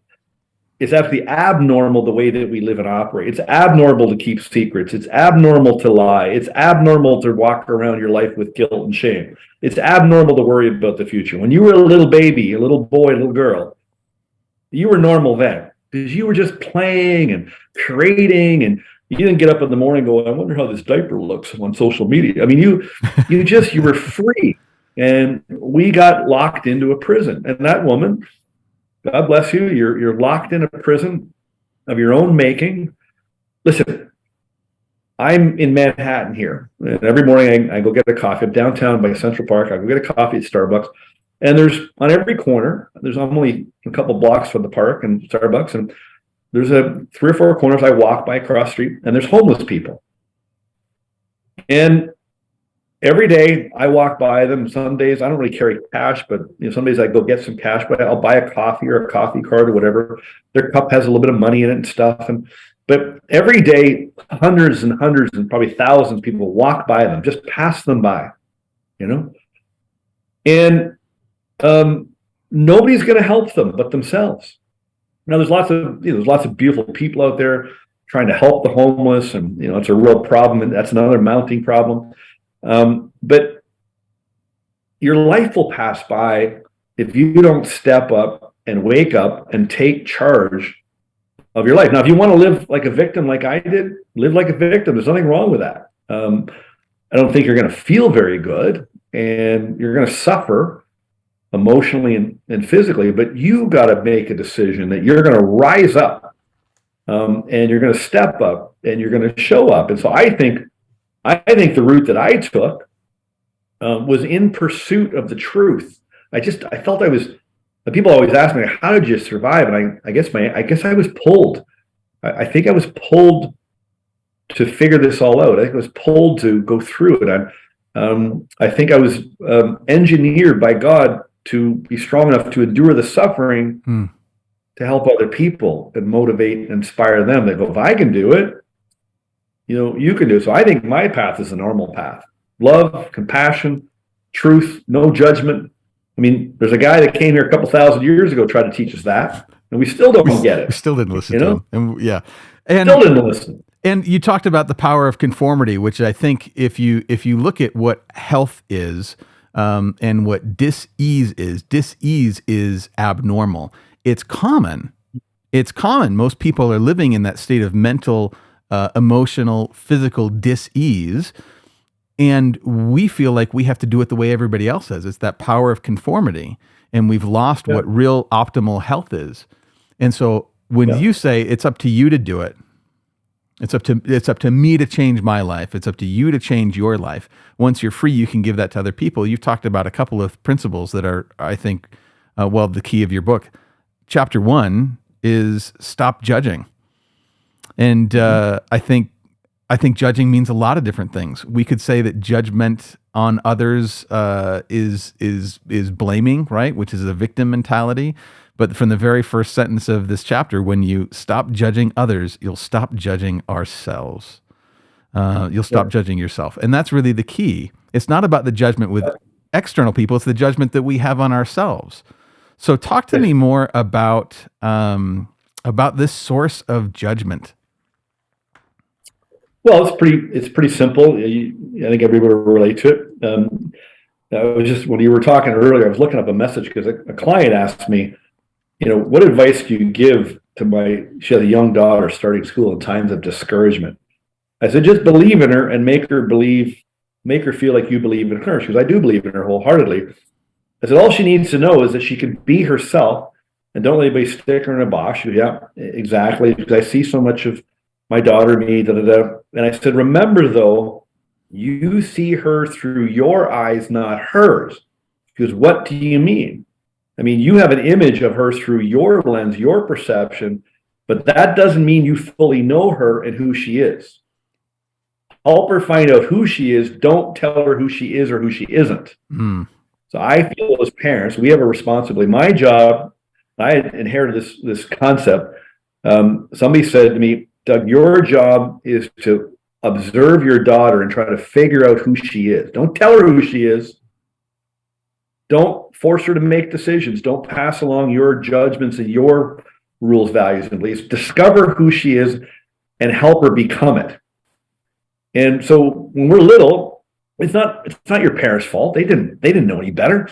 abnormal the way that we live and operate. It's abnormal to keep secrets. It's abnormal to lie. It's abnormal to walk around your life with guilt and shame. It's abnormal to worry about the future. When you were a little baby, a little boy, a little girl, you were normal then because you were just playing and creating, and you didn't get up in the morning and go, I wonder how this diaper looks on social media. I mean, you were free, and we got locked into a prison. And that woman, God bless you, you're locked in a prison of your own making. Listen, I'm in Manhattan here, and every morning I go get a coffee. I'm downtown by Central Park. I go get a coffee at Starbucks, and there's on every corner, there's only a couple blocks from the park and Starbucks, and there's 3 or 4 corners I walk by across the street, and there's homeless people. And every day I walk by them. Some days I don't really carry cash, but some days I go get some cash, but I'll buy a coffee or a coffee card or whatever. Their cup has a little bit of money in it and stuff. But every day, hundreds and probably thousands of people walk by them, just pass them by, and nobody's going to help them but themselves. Now there's lots of beautiful people out there trying to help the homeless, and it's a real problem, and that's another mounting problem. But your life will pass by if you don't step up and wake up and take charge of your life. Now, if you want to live like a victim, like I did, live like a victim. There's nothing wrong with that. I don't think you're going to feel very good, and you're going to suffer emotionally and physically, but you got to make a decision that you're going to rise up, and you're going to step up, and you're going to show up. And so I think the route that I took was in pursuit of the truth. I felt people always ask me, how did you survive? And I guess I was pulled. I think I was pulled to figure this all out. I think I was pulled to go through it. I think I was engineered by God to be strong enough to endure the suffering to help other people and motivate and inspire them. They go, if I can do it, you can do it. So I think my path is a normal path. Love, compassion, truth, no judgment. I mean, there's a guy that came here a couple thousand years ago, tried to teach us that, and we still don't get it. We still didn't listen to him. And still didn't listen. And you talked about the power of conformity, which I think if you look at what health is, and what dis-ease is abnormal. It's common. Most people are living in that state of mental, emotional, physical dis-ease. And we feel like we have to do it the way everybody else does. It's that power of conformity. And we've lost what real optimal health is. And so when you say it's up to you to do it, it's up to me to change my life. It's up to you to change your life. Once you're free, you can give that to other people. You've talked about a couple of principles that are, I think, the key of your book. Chapter 1 is stop judging. And I think judging means a lot of different things. We could say that judgment on others is blaming, right? Which is a victim mentality. But from the very first sentence of this chapter, when you stop judging others, you'll stop judging ourselves. You'll stop judging yourself. And that's really the key. It's not about the judgment with external people. It's the judgment that we have on ourselves. So talk to me more about this source of judgment. Well, it's pretty simple. I think everybody will relate to it. I was just, when you were talking earlier, I was looking up a message because a client asked me, what advice do you give to she has a young daughter starting school in times of discouragement. I said, just believe in her and make her feel like you believe in her. She goes, I do believe in her wholeheartedly. I said, all she needs to know is that she can be herself and don't let anybody stick her in a box. She goes, yeah, exactly. Because I see so much of my daughter, me, da, da, da. And I said, remember though, you see her through your eyes, not hers. She goes, what do you mean? I mean, you have an image of her through your lens, your perception, but that doesn't mean you fully know her and who she is. Help her find out who she is. Don't tell her who she is or who she isn't. Mm. So I feel as parents, we have a responsibility. My job, I inherited this concept. Somebody said to me, Doug, your job is to observe your daughter and try to figure out who she is. Don't tell her who she is. Don't force her to make decisions. Don't pass along your judgments and your rules, values, and beliefs. Discover who she is and help her become it. And so when we're little, it's not your parents' fault. They didn't know any better.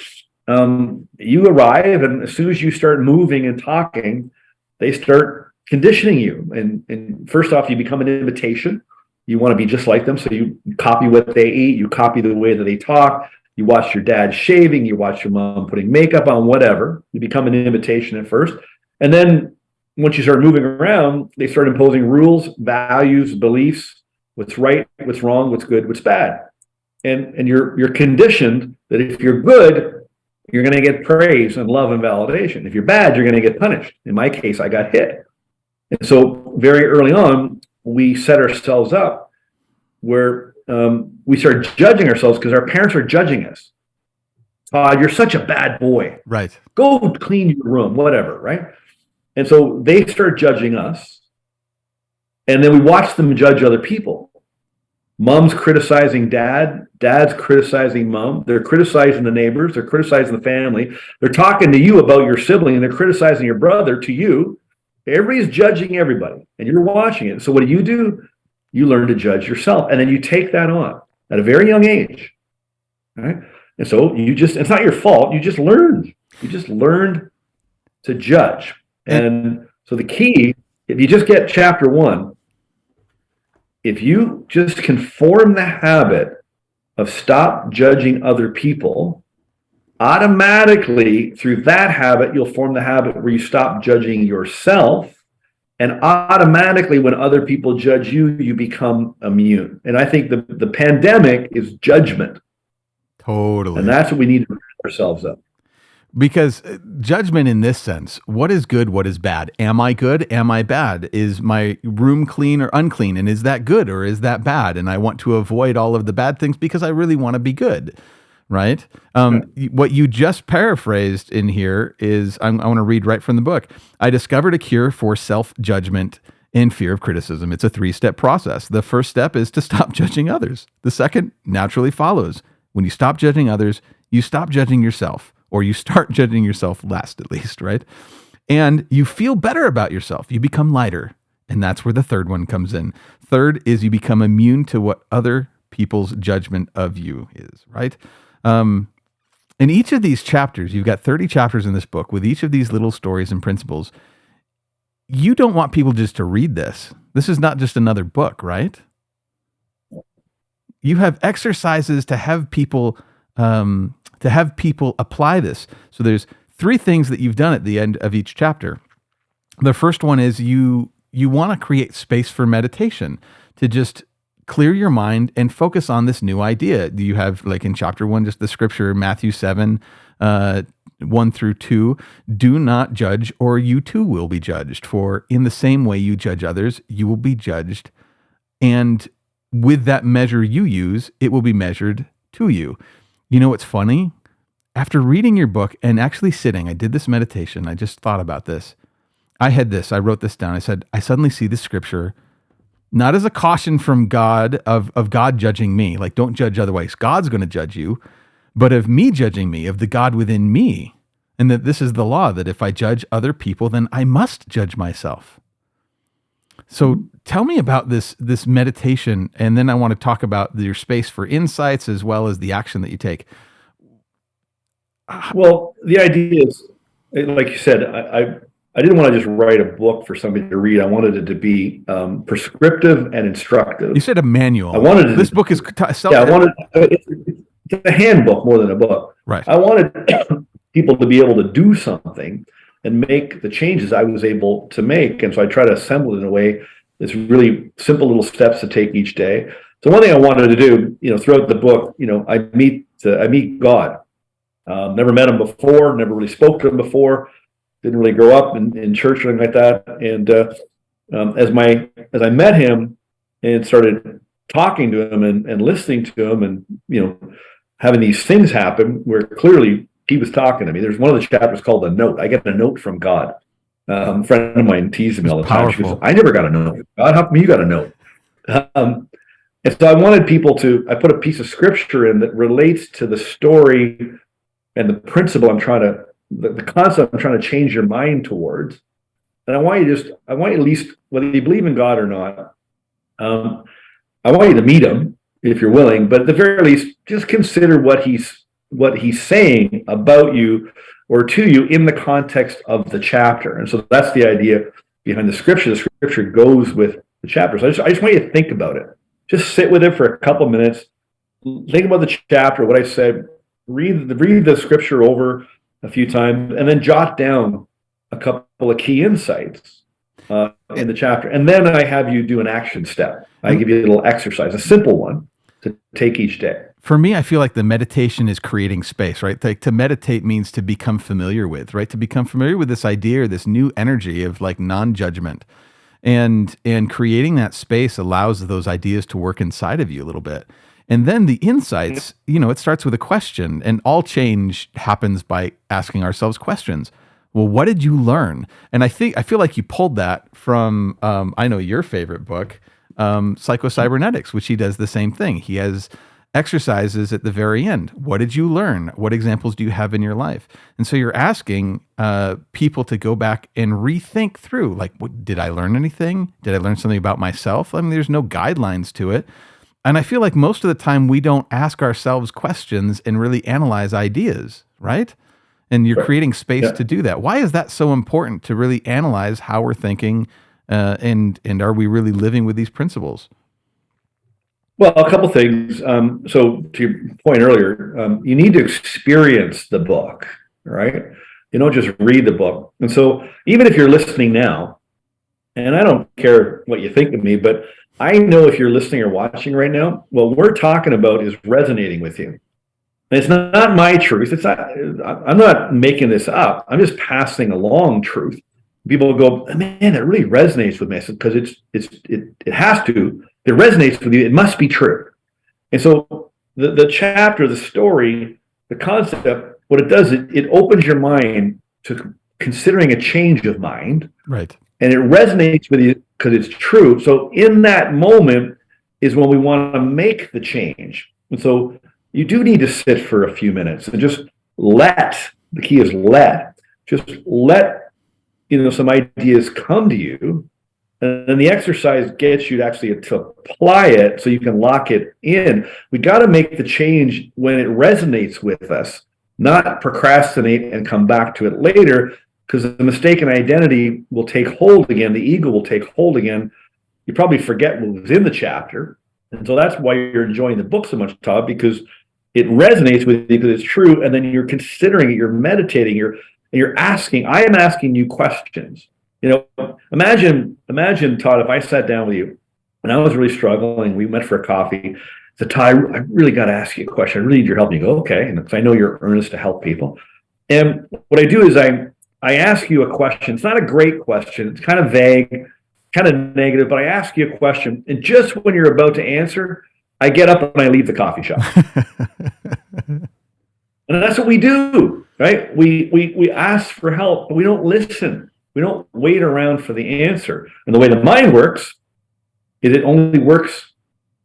You arrive, and as soon as you start moving and talking, they start conditioning you. And first off, you become an imitation. You want to be just like them, so you copy what they eat. You copy the way that they talk. You watch your dad shaving. You watch your mom putting makeup on. Whatever. You become an imitation at first, and then once you start moving around, they start imposing rules, values, beliefs. What's right, what's wrong, what's good, what's bad. And you're conditioned that if you're good, you're going to get praise and love and validation. If you're bad, you're going to get punished. In my case, I got hit. And so very early on, we set ourselves up where we start judging ourselves because our parents are judging us. You're such a bad boy. Right. Go clean your room, whatever, right? And so they start judging us. And then we watch them judge other people. Mom's criticizing dad. Dad's criticizing mom. They're criticizing the neighbors. They're criticizing the family. They're talking to you about your sibling, and they're criticizing your brother to you. Everybody's judging everybody, and you're watching it. So what do? You learn to judge yourself, and then you take that on at a very young age. Right? And so it's not your fault. You just learned. You just learned to judge. And so the key, if you just get chapter 1, if you just can form the habit of stop judging other people, automatically through that habit, you'll form the habit where you stop judging yourself. And automatically when other people judge you, you become immune. And I think the pandemic is judgment. Totally. And that's what we need to wrap ourselves up. Because judgment in this sense, what is good, what is bad? Am I good? Am I bad? Is my room clean or unclean? And is that good or is that bad? And I want to avoid all of the bad things because I really want to be good, right? What you just paraphrased in here is, I want to read right from the book. I discovered a cure for self-judgment and fear of criticism. It's a 3-step process. The first step is to stop judging others. The second naturally follows. When you stop judging others, you stop judging yourself. Or you start judging yourself last, at least, right? And you feel better about yourself. You become lighter. And that's where the third one comes in. Third is you become immune to what other people's judgment of you is, right? In each of these chapters, you've got 30 chapters in this book with each of these little stories and principles. You don't want people just to read this. This is not just another book, right? You have exercises to have people apply this. So there's 3 things that you've done at the end of each chapter. The first one is you want to create space for meditation to just clear your mind and focus on this new idea. You have, like in chapter 1, just the scripture, Matthew 7, 1 through 2, do not judge or you too will be judged. For in the same way you judge others, you will be judged. And with that measure you use, it will be measured to you. You know what's funny? After reading your book and actually sitting, I did this meditation. I just thought about this. I wrote this down. I said, I suddenly see the scripture, not as a caution from God of God judging me, like don't judge otherwise God's going to judge you, but of me judging me, of the God within me. And that this is the law, that if I judge other people, then I must judge myself. So tell me about this meditation, and then I want to talk about your space for insights as well as the action that you take. Well, the idea is, like you said, I didn't want to just write a book for somebody to read. I wanted it to be prescriptive and instructive. You said a manual. I wanted this book is I wanted it's a handbook more than a book. Right. I wanted people to be able to do something and make the changes I was able to make, and so I try to assemble it in a way that's really simple little steps to take each day. So one thing I wanted to do, throughout the book, I meet God. Never met him before, never really spoke to him before, didn't really grow up in church or anything like that. And as I met him and started talking to him and listening to him and, having these things happen where clearly he was talking to me. There's one of the chapters called The Note. I get a note from God. A friend of mine teases me all the time. She goes, I never got a note. God, how come you got a note? And so I wanted people I put a piece of scripture in that relates to the story and the principle the concept I'm trying to change your mind towards. And I want you at least, whether you believe in God or not, I want you to meet him if you're willing, but at the very least, just consider what he's saying about you or to you in the context of the chapter. And so that's the idea behind the scripture. The scripture goes with the chapter. So I just want you to think about it. Just sit with it for a couple of minutes. Think about the chapter, what I said, read the scripture over a few times, and then jot down a couple of key insights in the chapter. And then I have you do an action step. I give you a little exercise, a simple one to take each day. For me, I feel like the meditation is creating space, right? Like to meditate means to become familiar with, right? To become familiar with this idea or this new energy of like non-judgment. And creating that space allows those ideas to work inside of you a little bit. And then the insights, it starts with a question, and all change happens by asking ourselves questions. Well, what did you learn? And I feel like you pulled that from, I know your favorite book, Psycho-Cybernetics, which he does the same thing. He has exercises at the very end. What did you learn? What examples do you have in your life? And so you're asking people to go back and rethink through, like, did I learn anything? Did I learn something about myself? I mean, there's no guidelines to it. And I feel like most of the time we don't ask ourselves questions and really analyze ideas, right? And you're creating space to do that. Why is that so important to really analyze how we're thinking and are we really living with these principles? Well, a couple things. So to your point earlier, you need to experience the book, right? You don't just read the book. And so even if you're listening now, and I don't care what you think of me, but I know if you're listening or watching right now, what we're talking about is resonating with you. And it's not my truth. I'm not making this up. I'm just passing along truth. People go, man, that really resonates with me. Because it has to. It resonates with you. It must be true. And so the chapter, the story, the concept, what it does, it opens your mind to considering a change of mind. Right. And it resonates with you because it's true. So in that moment is when we want to make the change. And so you do need to sit for a few minutes and just the key is just let some ideas come to you. And then the exercise gets you to actually to apply it so you can lock it in. We got to make the change when it resonates with us, not procrastinate and come back to it later, because the mistaken identity will take hold again. The ego will take hold again. You probably forget what was in the chapter. And so that's why you're enjoying the book so much, Todd, because it resonates with you because it's true. And then you're considering it, you're meditating, you're asking. I am asking you questions. Imagine, Todd, if I sat down with you and I was really struggling, we met for a coffee. So, Todd, I really got to ask you a question. I really need your help. And you go, okay. And because I know you're earnest to help people. And what I do is I ask you a question. It's not a great question. It's kind of vague, kind of negative, but I ask you a question. And just when you're about to answer, I get up and I leave the coffee shop. And that's what we do, right? We ask for help, but we don't listen. We don't wait around for the answer. And the way the mind works it only works,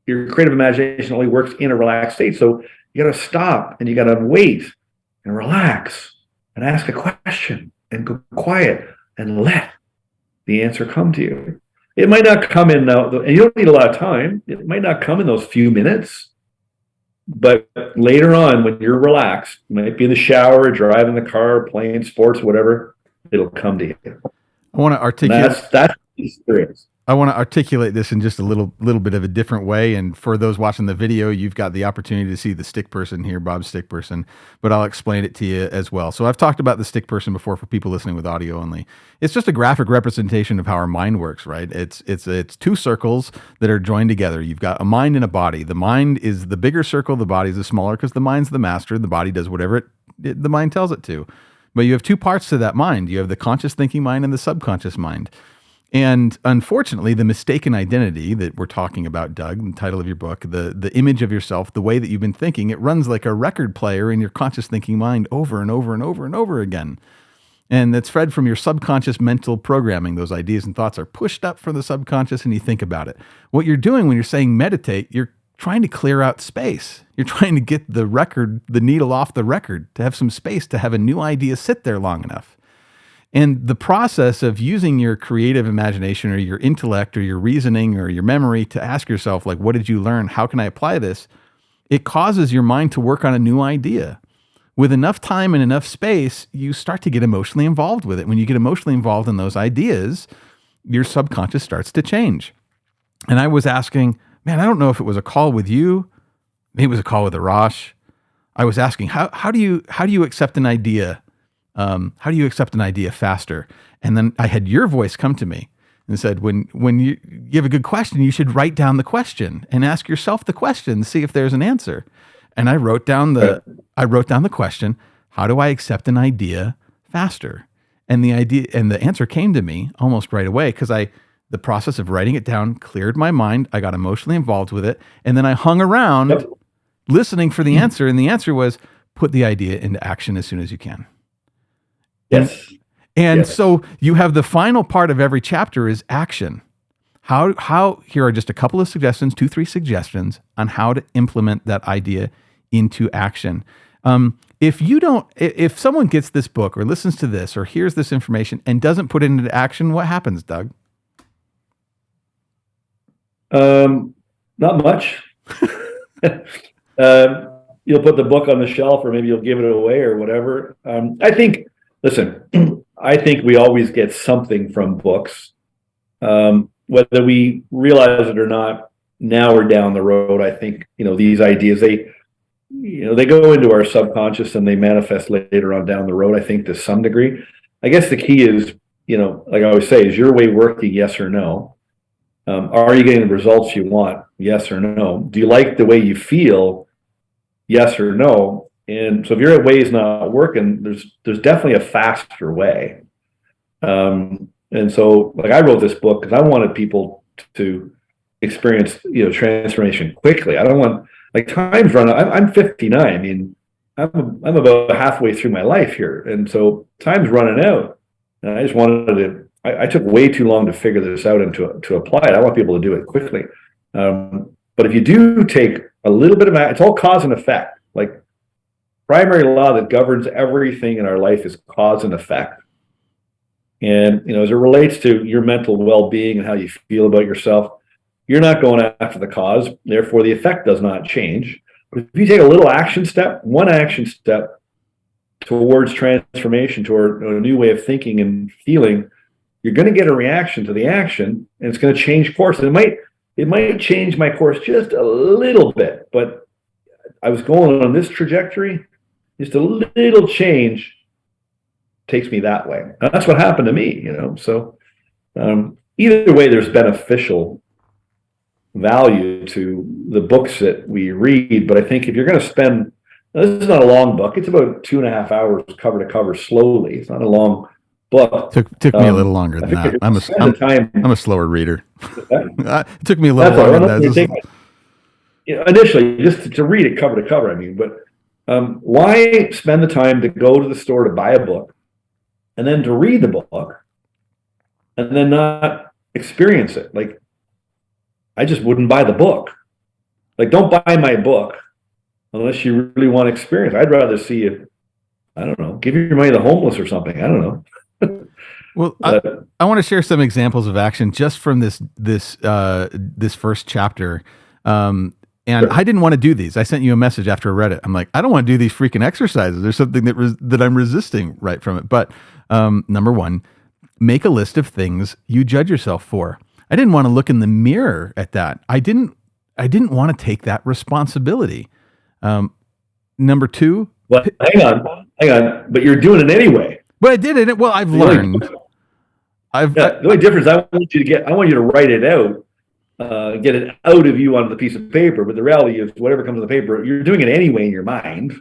your creative imagination only works in a relaxed state. So you got to stop and you got to wait and relax and ask a question and go quiet and let the answer come to you. It might not come in now, and you don't need a lot of time. It might not come in those few minutes, but later on, when you're relaxed, you might be in the shower, driving the car, playing sports, whatever, it'll come to you. I want to articulate. That's the experience. I want to articulate this in just a little bit of a different way. And for those watching the video, you've got the opportunity to see the stick person here, Bob's stick person, but I'll explain it to you as well. So I've talked about the stick person before for people listening with audio only. It's just a graphic representation of how our mind works, right? It's two circles that are joined together. You've got a mind and a body. The mind is the bigger circle. The body is the smaller because the mind's the master. The body does whatever the mind tells it to. But you have two parts to that mind. You have the conscious thinking mind and the subconscious mind. And unfortunately, the mistaken identity that we're talking about, Doug, the title of your book, the image of yourself, the way that you've been thinking, it runs like a record player in your conscious thinking mind over and over and over and over again. And that's fed from your subconscious mental programming. Those ideas and thoughts are pushed up from the subconscious and you think about it. What you're doing when you're saying meditate, you're trying to clear out space. You're trying to get the needle off the record, to have some space, to have a new idea sit there long enough. And the process of using your creative imagination or your intellect or your reasoning or your memory to ask yourself, like, what did you learn? How can I apply this? It causes your mind to work on a new idea. With enough time and enough space, you start to get emotionally involved with it. When you get emotionally involved in those ideas, your subconscious starts to change. And I was asking, man, I don't know if it was a call with you. Maybe it was a call with Arash. I was asking, how do you accept an idea? How do you accept an idea faster? And then I had your voice come to me and said, when you have a good question, you should write down the question and ask yourself the question, see if there's an answer. And I wrote down the question, how do I accept an idea faster? And the answer came to me almost right away, because the process of writing it down cleared my mind. I got emotionally involved with it. And then I hung around listening for the answer. And the answer was, put the idea into action as soon as you can. Yes. And so you have the final part of every chapter is action. How here are just a couple of suggestions, 2-3 suggestions on how to implement that idea into action. If someone gets this book or listens to this or hears this information and doesn't put it into action, what happens, Doug? Not much. You'll put the book on the shelf, or maybe you'll give it away or whatever. I think we always get something from books, whether we realize it or not. Now or down the road, I think, these ideas, they go into our subconscious and they manifest later on down the road, I think, to some degree. I guess the key is, like I always say, is your way working, yes or no? Are you getting the results you want, yes or no? Do you like the way you feel, yes or no? And so if your way is not working, there's definitely a faster way. And so, like, I wrote this book because I wanted people to experience, transformation quickly. I don't want, like, time's run out. I'm 59. I mean, I'm about halfway through my life here, and so time's running out. And I just wanted to. I took way too long to figure this out and to apply it. I want people to do it quickly. But if you do take a little bit of it's all cause and effect. Like, primary law that governs everything in our life is cause and effect. And, as it relates to your mental well-being and how you feel about yourself, you're not going after the cause. Therefore, the effect does not change. But if you take a little one action step towards transformation, toward a new way of thinking and feeling, you're going to get a reaction to the action, and it's going to change course. And it might change my course just a little bit, but I was going on this trajectory. Just a little change takes me that way. And that's what happened to me, So either way, there's beneficial value to the books that we read. But I think if you're going to spend, this is not a long book. It's about 2.5 hours cover to cover slowly. It's not a long book. Took me a little longer than that. I'm a slower reader. It took me a little longer than that. Initially, just to read it cover to cover, but why spend the time to go to the store to buy a book and then to read the book and then not experience it? Like, I just wouldn't buy the book. Like, don't buy my book unless you really want experience. I'd rather see you, I don't know, give your money to the homeless or something. I don't know. Well, I want to share some examples of action just from this first chapter. And Sure. I didn't want to do these. I sent you a message after I read it. I'm like, I don't want to do these freaking exercises. There's something that I'm resisting right from it. But number one, make a list of things you judge yourself for. I didn't want to look in the mirror at that. I didn't want to take that responsibility. Number two. Well, hang on. But you're doing it anyway. But I did it. Well, I've learned. The only difference, I want you to write it out, get it out of you onto the piece of paper. But the reality is, whatever comes on the paper, you're doing it anyway in your mind.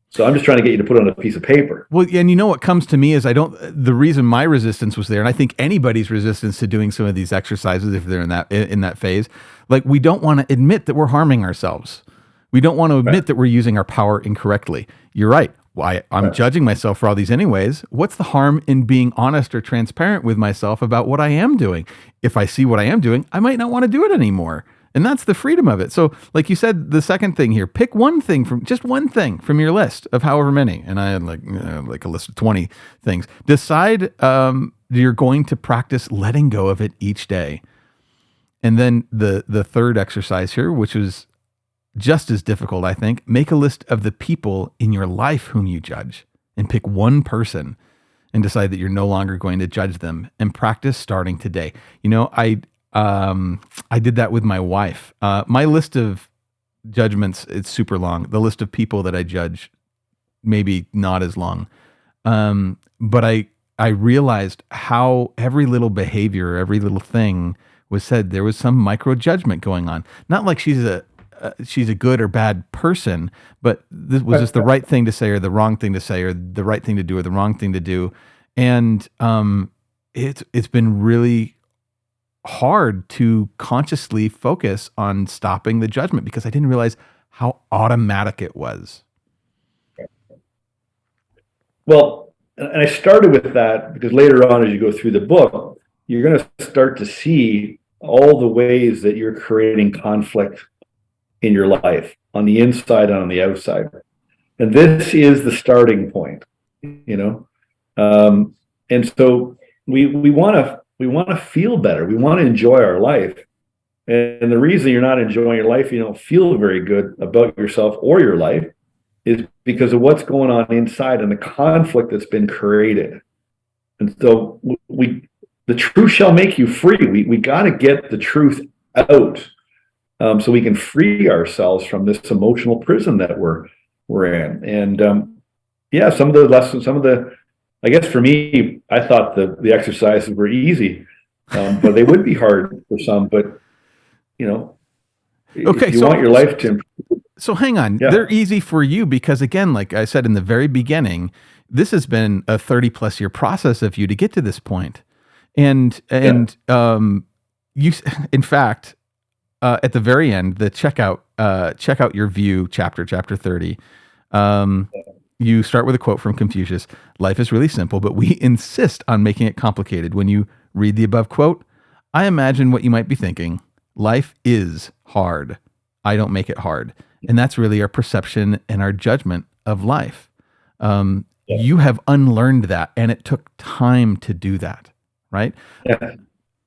So I'm just trying to get you to put it on a piece of paper. Well, and you know what comes to me is the reason my resistance was there, and I think anybody's resistance to doing some of these exercises, if they're in that phase, like, we don't want to admit that we're harming ourselves. We don't want to admit that we're using our power incorrectly. You're right. Why I'm judging myself for all these anyways. What's the harm in being honest or transparent with myself about what I am doing? If I see what I am doing, I might not want to do it anymore. And that's the freedom of it. So, like you said, the second thing here, pick one thing from your list of however many. And I had like a list of 20 things. Decide you're going to practice letting go of it each day. And then the third exercise here, which is just as difficult, I think, make a list of the people in your life whom you judge, and pick one person and decide that you're no longer going to judge them, and practice starting today. You know, I did that with my wife. My list of judgments, it's super long. The list of people that I judge, maybe not as long. But I realized how every little behavior, every little thing was said. There was some micro judgment going on. Not like she's a good or bad person, but this was just the right thing to say or the wrong thing to say, or the right thing to do or the wrong thing to do. And it's been really hard to consciously focus on stopping the judgment, because I didn't realize how automatic it was. Well, and I started with that because later on, as you go through the book, you're going to start to see all the ways that you're creating conflict in your life, on the inside and on the outside. And this is the starting point, you know? And so we want to feel better. We want to enjoy our life. And the reason you're not enjoying your life, you don't feel very good about yourself or your life, is because of what's going on inside and the conflict that's been created. And so the truth shall make you free. We got to get the truth out. So we can free ourselves from this emotional prison that we're in. And some of the lessons, I guess for me, I thought the exercises were easy, but they would be hard for some. But you know, if you want your life to improve. So hang on, they're easy for you because, again, like I said in the very beginning, this has been a 30+ year process of you to get to this point. And you, in fact, at the very end, the check out your view chapter 30. You start with a quote from Confucius: "Life is really simple, but we insist on making it complicated." When you read the above quote, I imagine what you might be thinking: life is hard. I don't make it hard. And that's really our perception and our judgment of life. You have unlearned that, and it took time to do that, right? Yeah.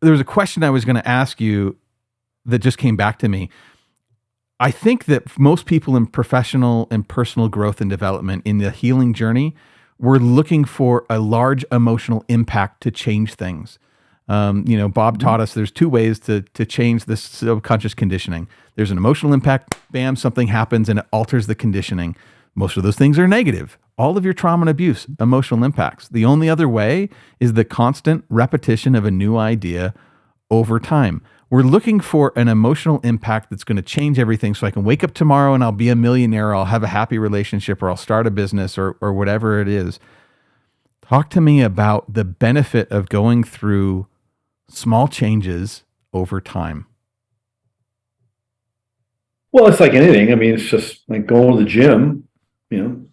There was a question I was going to ask you that just came back to me. I think that most people in professional and personal growth and development in the healing journey, we're looking for a large emotional impact to change things. Bob taught us there's two ways to change this subconscious conditioning. There's an emotional impact, bam, something happens and it alters the conditioning. Most of those things are negative. All of your trauma and abuse, emotional impacts. The only other way is the constant repetition of a new idea over time. We're looking for an emotional impact that's going to change everything, so I can wake up tomorrow and I'll be a millionaire, or I'll have a happy relationship, or I'll start a business, or whatever it is. Talk to me about the benefit of going through small changes over time. Well, it's like anything. I mean, it's just like going to the gym. You know,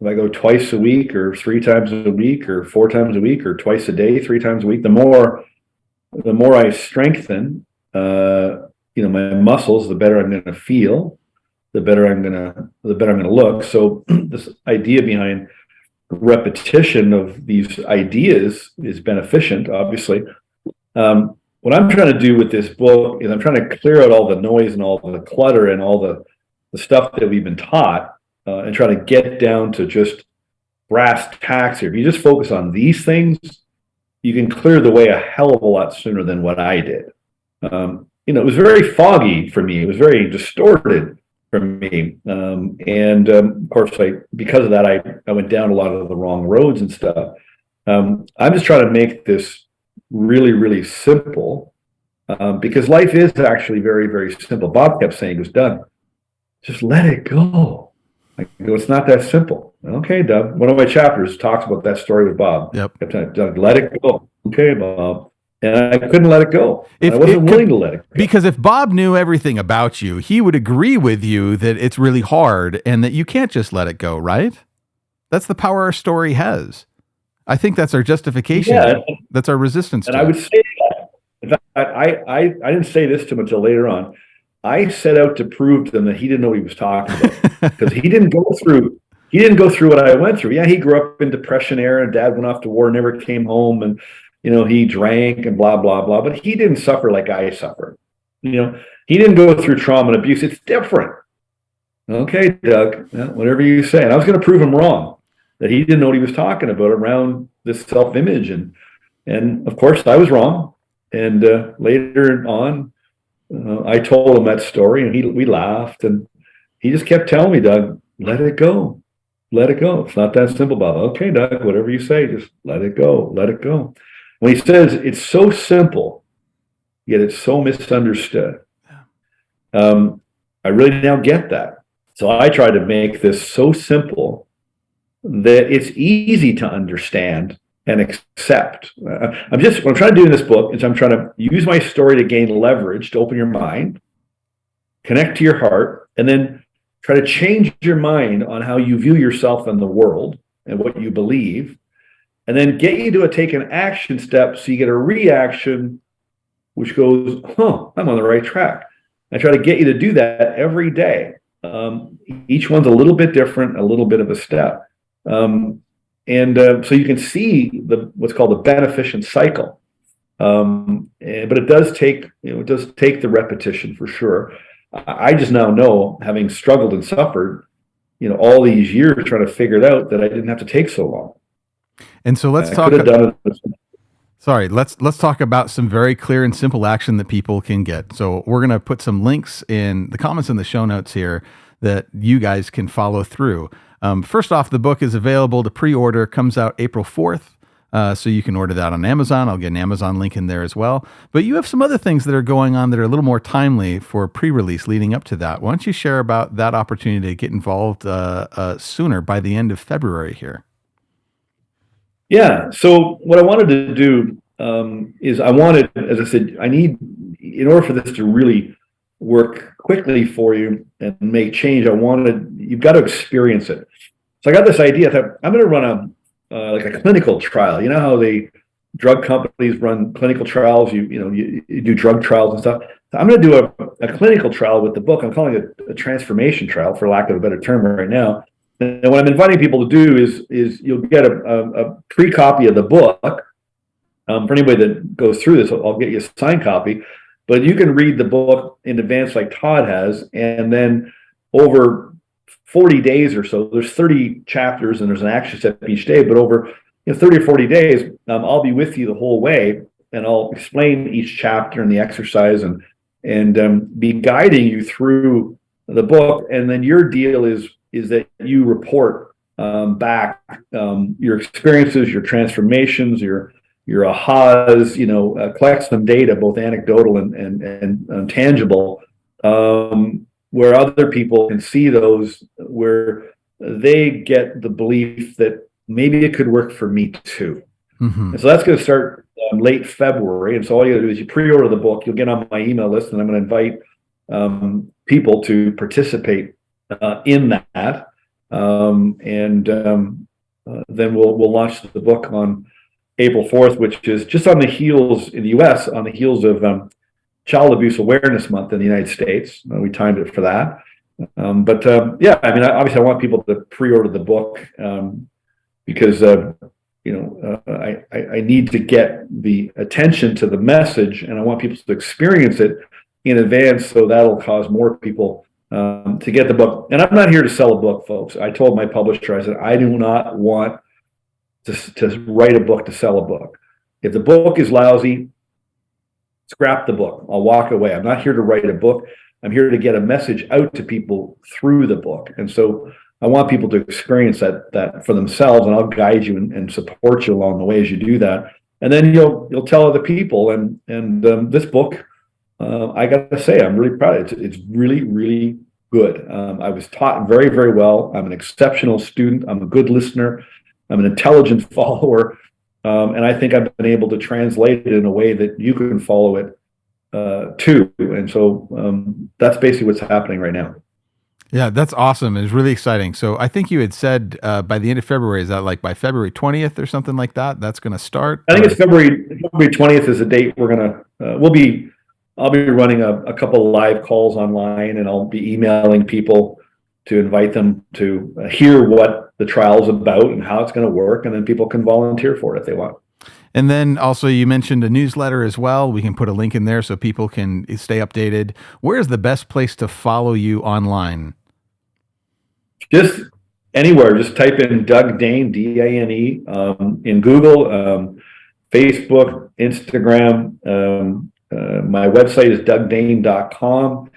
if I go twice a week, or 3 times a week, or 4 times a week, or twice a day, 3 times a week, the more I strengthen, my muscles, the better I'm going to feel, the better I'm going to look. So this idea behind repetition of these ideas is beneficent, obviously. What I'm trying to do with this book is I'm trying to clear out all the noise and all the clutter and all the stuff that we've been taught, and try to get down to just brass tacks here. If you just focus on these things, you can clear the way a hell of a lot sooner than what I did. It was very foggy for me. It was very distorted for me. Of course, because of that, I went down a lot of the wrong roads and stuff. I'm just trying to make this really, really simple, because life is actually very, very simple. Bob kept saying, "It was Doug, just let it go." I go, "It's not that simple." "Okay, Doug." One of my chapters talks about that story with Bob. Yep. Kept telling Doug, "Let it go." "Okay, Bob." And I couldn't let it go. I wasn't willing to let it go. Because if Bob knew everything about you, he would agree with you that it's really hard and that you can't just let it go, right? That's the power our story has. I think that's our justification. Yeah. That's our resistance And to I would it. say that. In fact, I didn't say this to him until later on. I set out to prove to them that he didn't know what he was talking about, because he didn't go through what I went through. Yeah, he grew up in Depression era, and Dad went off to war, never came home, and he drank and blah blah blah. But he didn't suffer like I suffered. He didn't go through trauma and abuse. It's different. "Okay, Doug, whatever you say." And I was going to prove him wrong, that he didn't know what he was talking about around this self-image, and of course I was wrong. And later on, I told him that story, and we laughed, and he just kept telling me, "Doug, let it go. Let it go. It's not that simple, Bob." "Okay, Doug, whatever you say, just let it go. Let it go." When he says it's so simple, yet it's so misunderstood, I really now get that. So I try to make this so simple that it's easy to understand and accept. What I'm trying to do in this book is I'm trying to use my story to gain leverage, to open your mind, connect to your heart, and then try to change your mind on how you view yourself in the world and what you believe, and then get you to take an action step so you get a reaction which goes, I'm on the right track. I try to get you to do that every day. Each one's a little bit different, a little bit of a step. So you can see what's called the beneficent cycle. But it does take the repetition for sure. I just now know, having struggled and suffered, all these years trying to figure it out, that I didn't have to take so long. And so let's talk about some very clear and simple action that people can get. So we're going to put some links in the comments in the show notes here that you guys can follow through. First off, the book is available to pre-order, comes out April 4th. So you can order that on Amazon. I'll get an Amazon link in there as well. But you have some other things that are going on that are a little more timely for pre-release leading up to that. Why don't you share about that opportunity to get involved sooner, by the end of February here? Yeah. So what I wanted to do is as I said, in order for this to really work quickly for you and make change, you've got to experience it. So I got this idea that I'm going to run a clinical trial. You know how the drug companies run clinical trials? You do drug trials and stuff. So I'm going to do a clinical trial with the book. I'm calling it a transformation trial, for lack of a better term right now. And what I'm inviting people to do is you'll get a pre-copy of the book. For anybody that goes through this, I'll get you a signed copy. But you can read the book in advance like Todd has, and then over 40 days or so, there's 30 chapters and there's an action step each day, but over 30 or 40 days, I'll be with you the whole way, and I'll explain each chapter and the exercise and be guiding you through the book. And then your deal is that you report back your experiences, your transformations, your ahas, collect some data, both anecdotal and tangible, where other people can see those, where they get the belief that maybe it could work for me too. Mm-hmm. And so that's going to start late February. And so all you got to do is you pre-order the book, you'll get on my email list, and I'm going to invite people to participate in that. Then we'll launch the book on April 4th, which is just on the heels in the US, on the heels of Child Abuse Awareness Month in the United States. We timed it for that. Yeah, I mean, obviously, I want people to pre-order the book because I need to get the attention to the message, and I want people to experience it in advance, so that'll cause more people to get the book. And I'm not here to sell a book, folks. I told my publisher, I said, I do not want to write a book to sell a book. If the book is lousy, scrap the book. I'll walk away. I'm not here to write a book. I'm here to get a message out to people through the book. And so I want people to experience that for themselves, and I'll guide you and support you along the way as you do that. And then you'll tell other people. And this book, I got to say, I'm really proud of it. It's really, really good. I was taught very, very well. I'm an exceptional student. I'm a good listener. I'm an intelligent follower. And I think I've been able to translate it in a way that you can follow it too. And so that's basically what's happening right now. Yeah, that's awesome. It's really exciting. So I think you had said by the end of February, is that like by February 20th or something like that? That's going to start? I think it's February 20th is the date we're going to, I'll be running a couple live calls online, and I'll be emailing people to invite them to hear what the trial is about and how it's going to work. And then people can volunteer for it if they want. And then also you mentioned a newsletter as well. We can put a link in there so people can stay updated. Where's the best place to follow you online? Just anywhere. Just type in Doug Dane, D-A-N-E, in Google, Facebook, Instagram. My website is dougdane.com.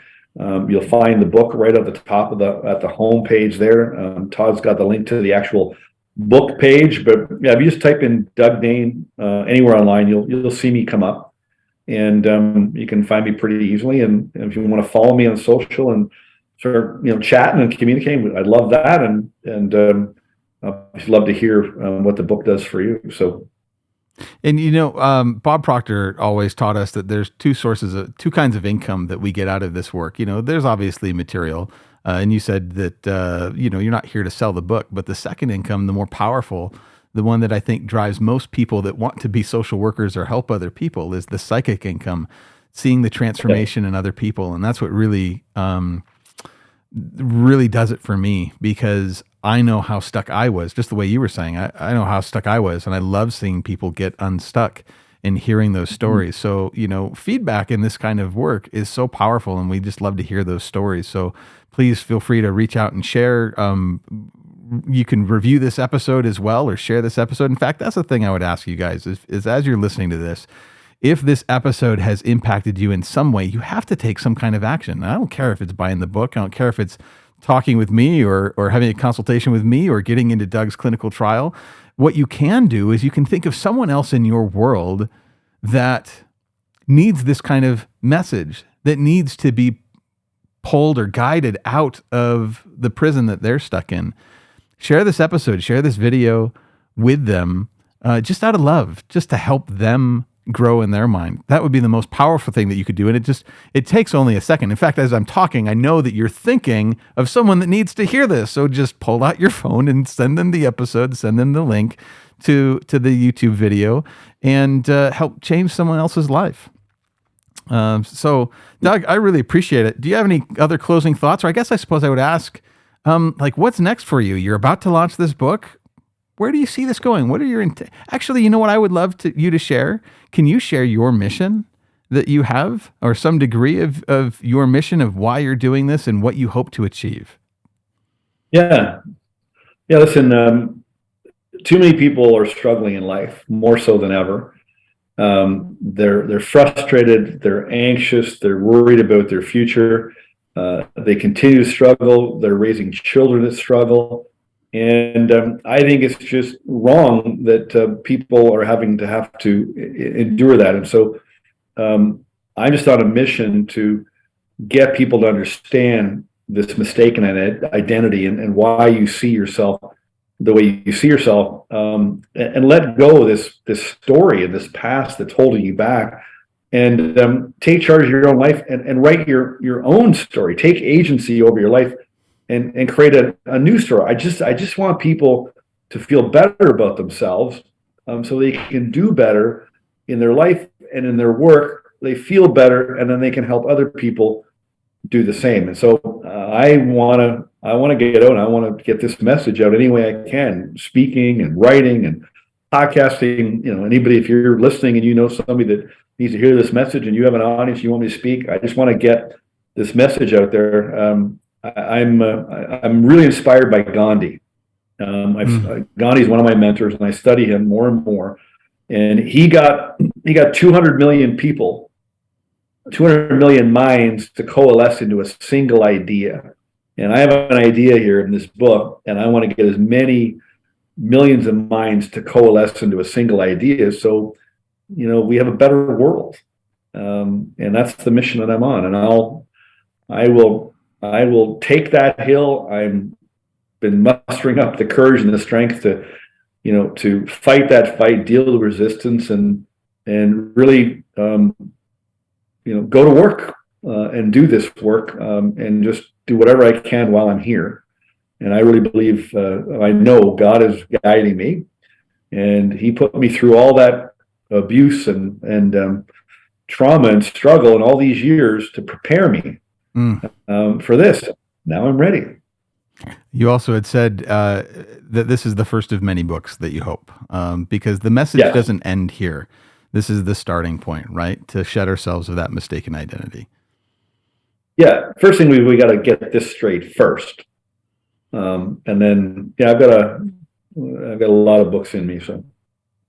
You'll find the book right at the top at the home page there. Todd's got the link to the actual book page, but yeah, if you just type in Doug Dane anywhere online, you'll see me come up, and you can find me pretty easily. And if you want to follow me on social and start chatting and communicating, I'd love that. And I'd love to hear what the book does for you. So. And Bob Proctor always taught us that there's two kinds of income that we get out of this work. There's obviously material, and you said that you're not here to sell the book, but the second income, the more powerful, the one that I think drives most people that want to be social workers or help other people, is the psychic income, seeing the transformation in other people, and that's what really does it for me, because I know how stuck I was, just the way you were saying. I know how stuck I was, and I love seeing people get unstuck and hearing those stories. So, feedback in this kind of work is so powerful, and we just love to hear those stories. So please feel free to reach out and share. You can review this episode as well, or share this episode. In fact, that's the thing I would ask you guys is as you're listening to this, if this episode has impacted you in some way, you have to take some kind of action. I don't care if it's buying the book. I don't care if it's talking with me or having a consultation with me or getting into Doug's clinical trial. What you can do is you can think of someone else in your world that needs this kind of message, that needs to be pulled or guided out of the prison that they're stuck in. Share this episode, share this video with them, just out of love, just to help them grow in their mind. That would be the most powerful thing that you could do. And it takes only a second. In fact, as I'm talking, I know that you're thinking of someone that needs to hear this. So just pull out your phone and send them the episode, send them the link to the YouTube video, and help change someone else's life. So Doug, I really appreciate it. Do you have any other closing thoughts? Or I guess I suppose I would ask, what's next for you? You're about to launch this book. Where do you see this going? What are your actually, you know what I would love you to share? Can you share your mission that you have, or some degree of your mission of why you're doing this and what you hope to achieve? Yeah. Listen, too many people are struggling in life, more so than ever. They're frustrated, they're anxious, they're worried about their future. They continue to struggle. They're raising children that struggle. And I think it's just wrong that people are having to endure that. And so I'm just on a mission to get people to understand this mistaken identity and why you see yourself the way you see yourself, and let go of this story and this past that's holding you back, and take charge of your own life and write your own story. Take agency over your life. And create a new story. I just want people to feel better about themselves, so they can do better in their life and in their work, they feel better, and then they can help other people do the same. And so I want to get out, and I want to get this message out any way I can, speaking and writing and podcasting. Anybody, if you're listening and you know somebody that needs to hear this message and you have an audience, you want me to speak, I just want to get this message out there. I'm really inspired by Gandhi. Gandhi's one of my mentors, and I study him more and more. And he got 200 million people, 200 million minds to coalesce into a single idea. And I have an idea here in this book, and I want to get as many millions of minds to coalesce into a single idea. So, we have a better world. And that's the mission that I'm on. And I will take that hill. I've been mustering up the courage and the strength to fight that fight, deal with resistance, and really, go to work and do this work, and just do whatever I can while I'm here. And I really believe, I know God is guiding me, and He put me through all that abuse and trauma and struggle and all these years to prepare me for this. Now I'm ready. You also had said that this is the first of many books that you hope, because the message doesn't end here. This is the starting point, right? To shed ourselves of that mistaken identity. Yeah. First thing, we got to get this straight first. And then, I've got a lot of books in me. So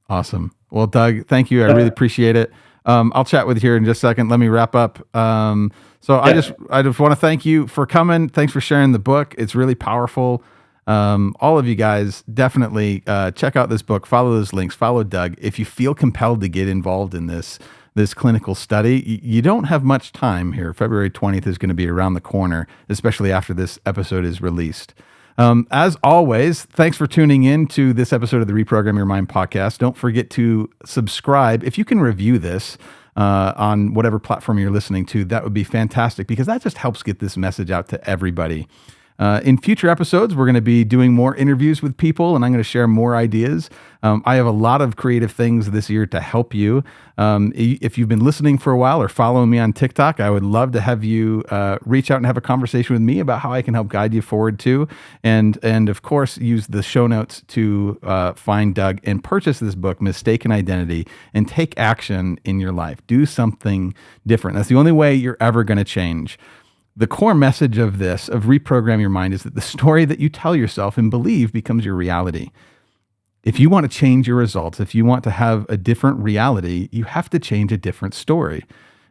awesome. Well, Doug, thank you. I really appreciate it. I'll chat with you here in just a second. Let me wrap up. I just want to thank you for coming. Thanks for sharing the book. It's really powerful. All of you guys definitely check out this book, follow those links, follow Doug. If you feel compelled to get involved in this clinical study, you don't have much time here. February 20th is going to be around the corner, especially after this episode is released. As always, thanks for tuning in to this episode of the Reprogram Your Mind podcast. Don't forget to subscribe. If you can review this on whatever platform you're listening to, that would be fantastic, because that just helps get this message out to everybody. In future episodes, we're going to be doing more interviews with people, and I'm going to share more ideas. I have a lot of creative things this year to help you. If you've been listening for a while or following me on TikTok, I would love to have you reach out and have a conversation with me about how I can help guide you forward too. And of course, use the show notes to find Doug and purchase this book, Mistaken Identity, and take action in your life. Do something different. That's the only way you're ever going to change. The core message of this, of Reprogram Your Mind, is that the story that you tell yourself and believe becomes your reality. If you want to change your results, if you want to have a different reality, you have to change a different story.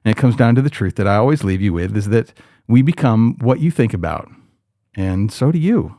And it comes down to the truth that I always leave you with, is that we become what you think about. And so do you.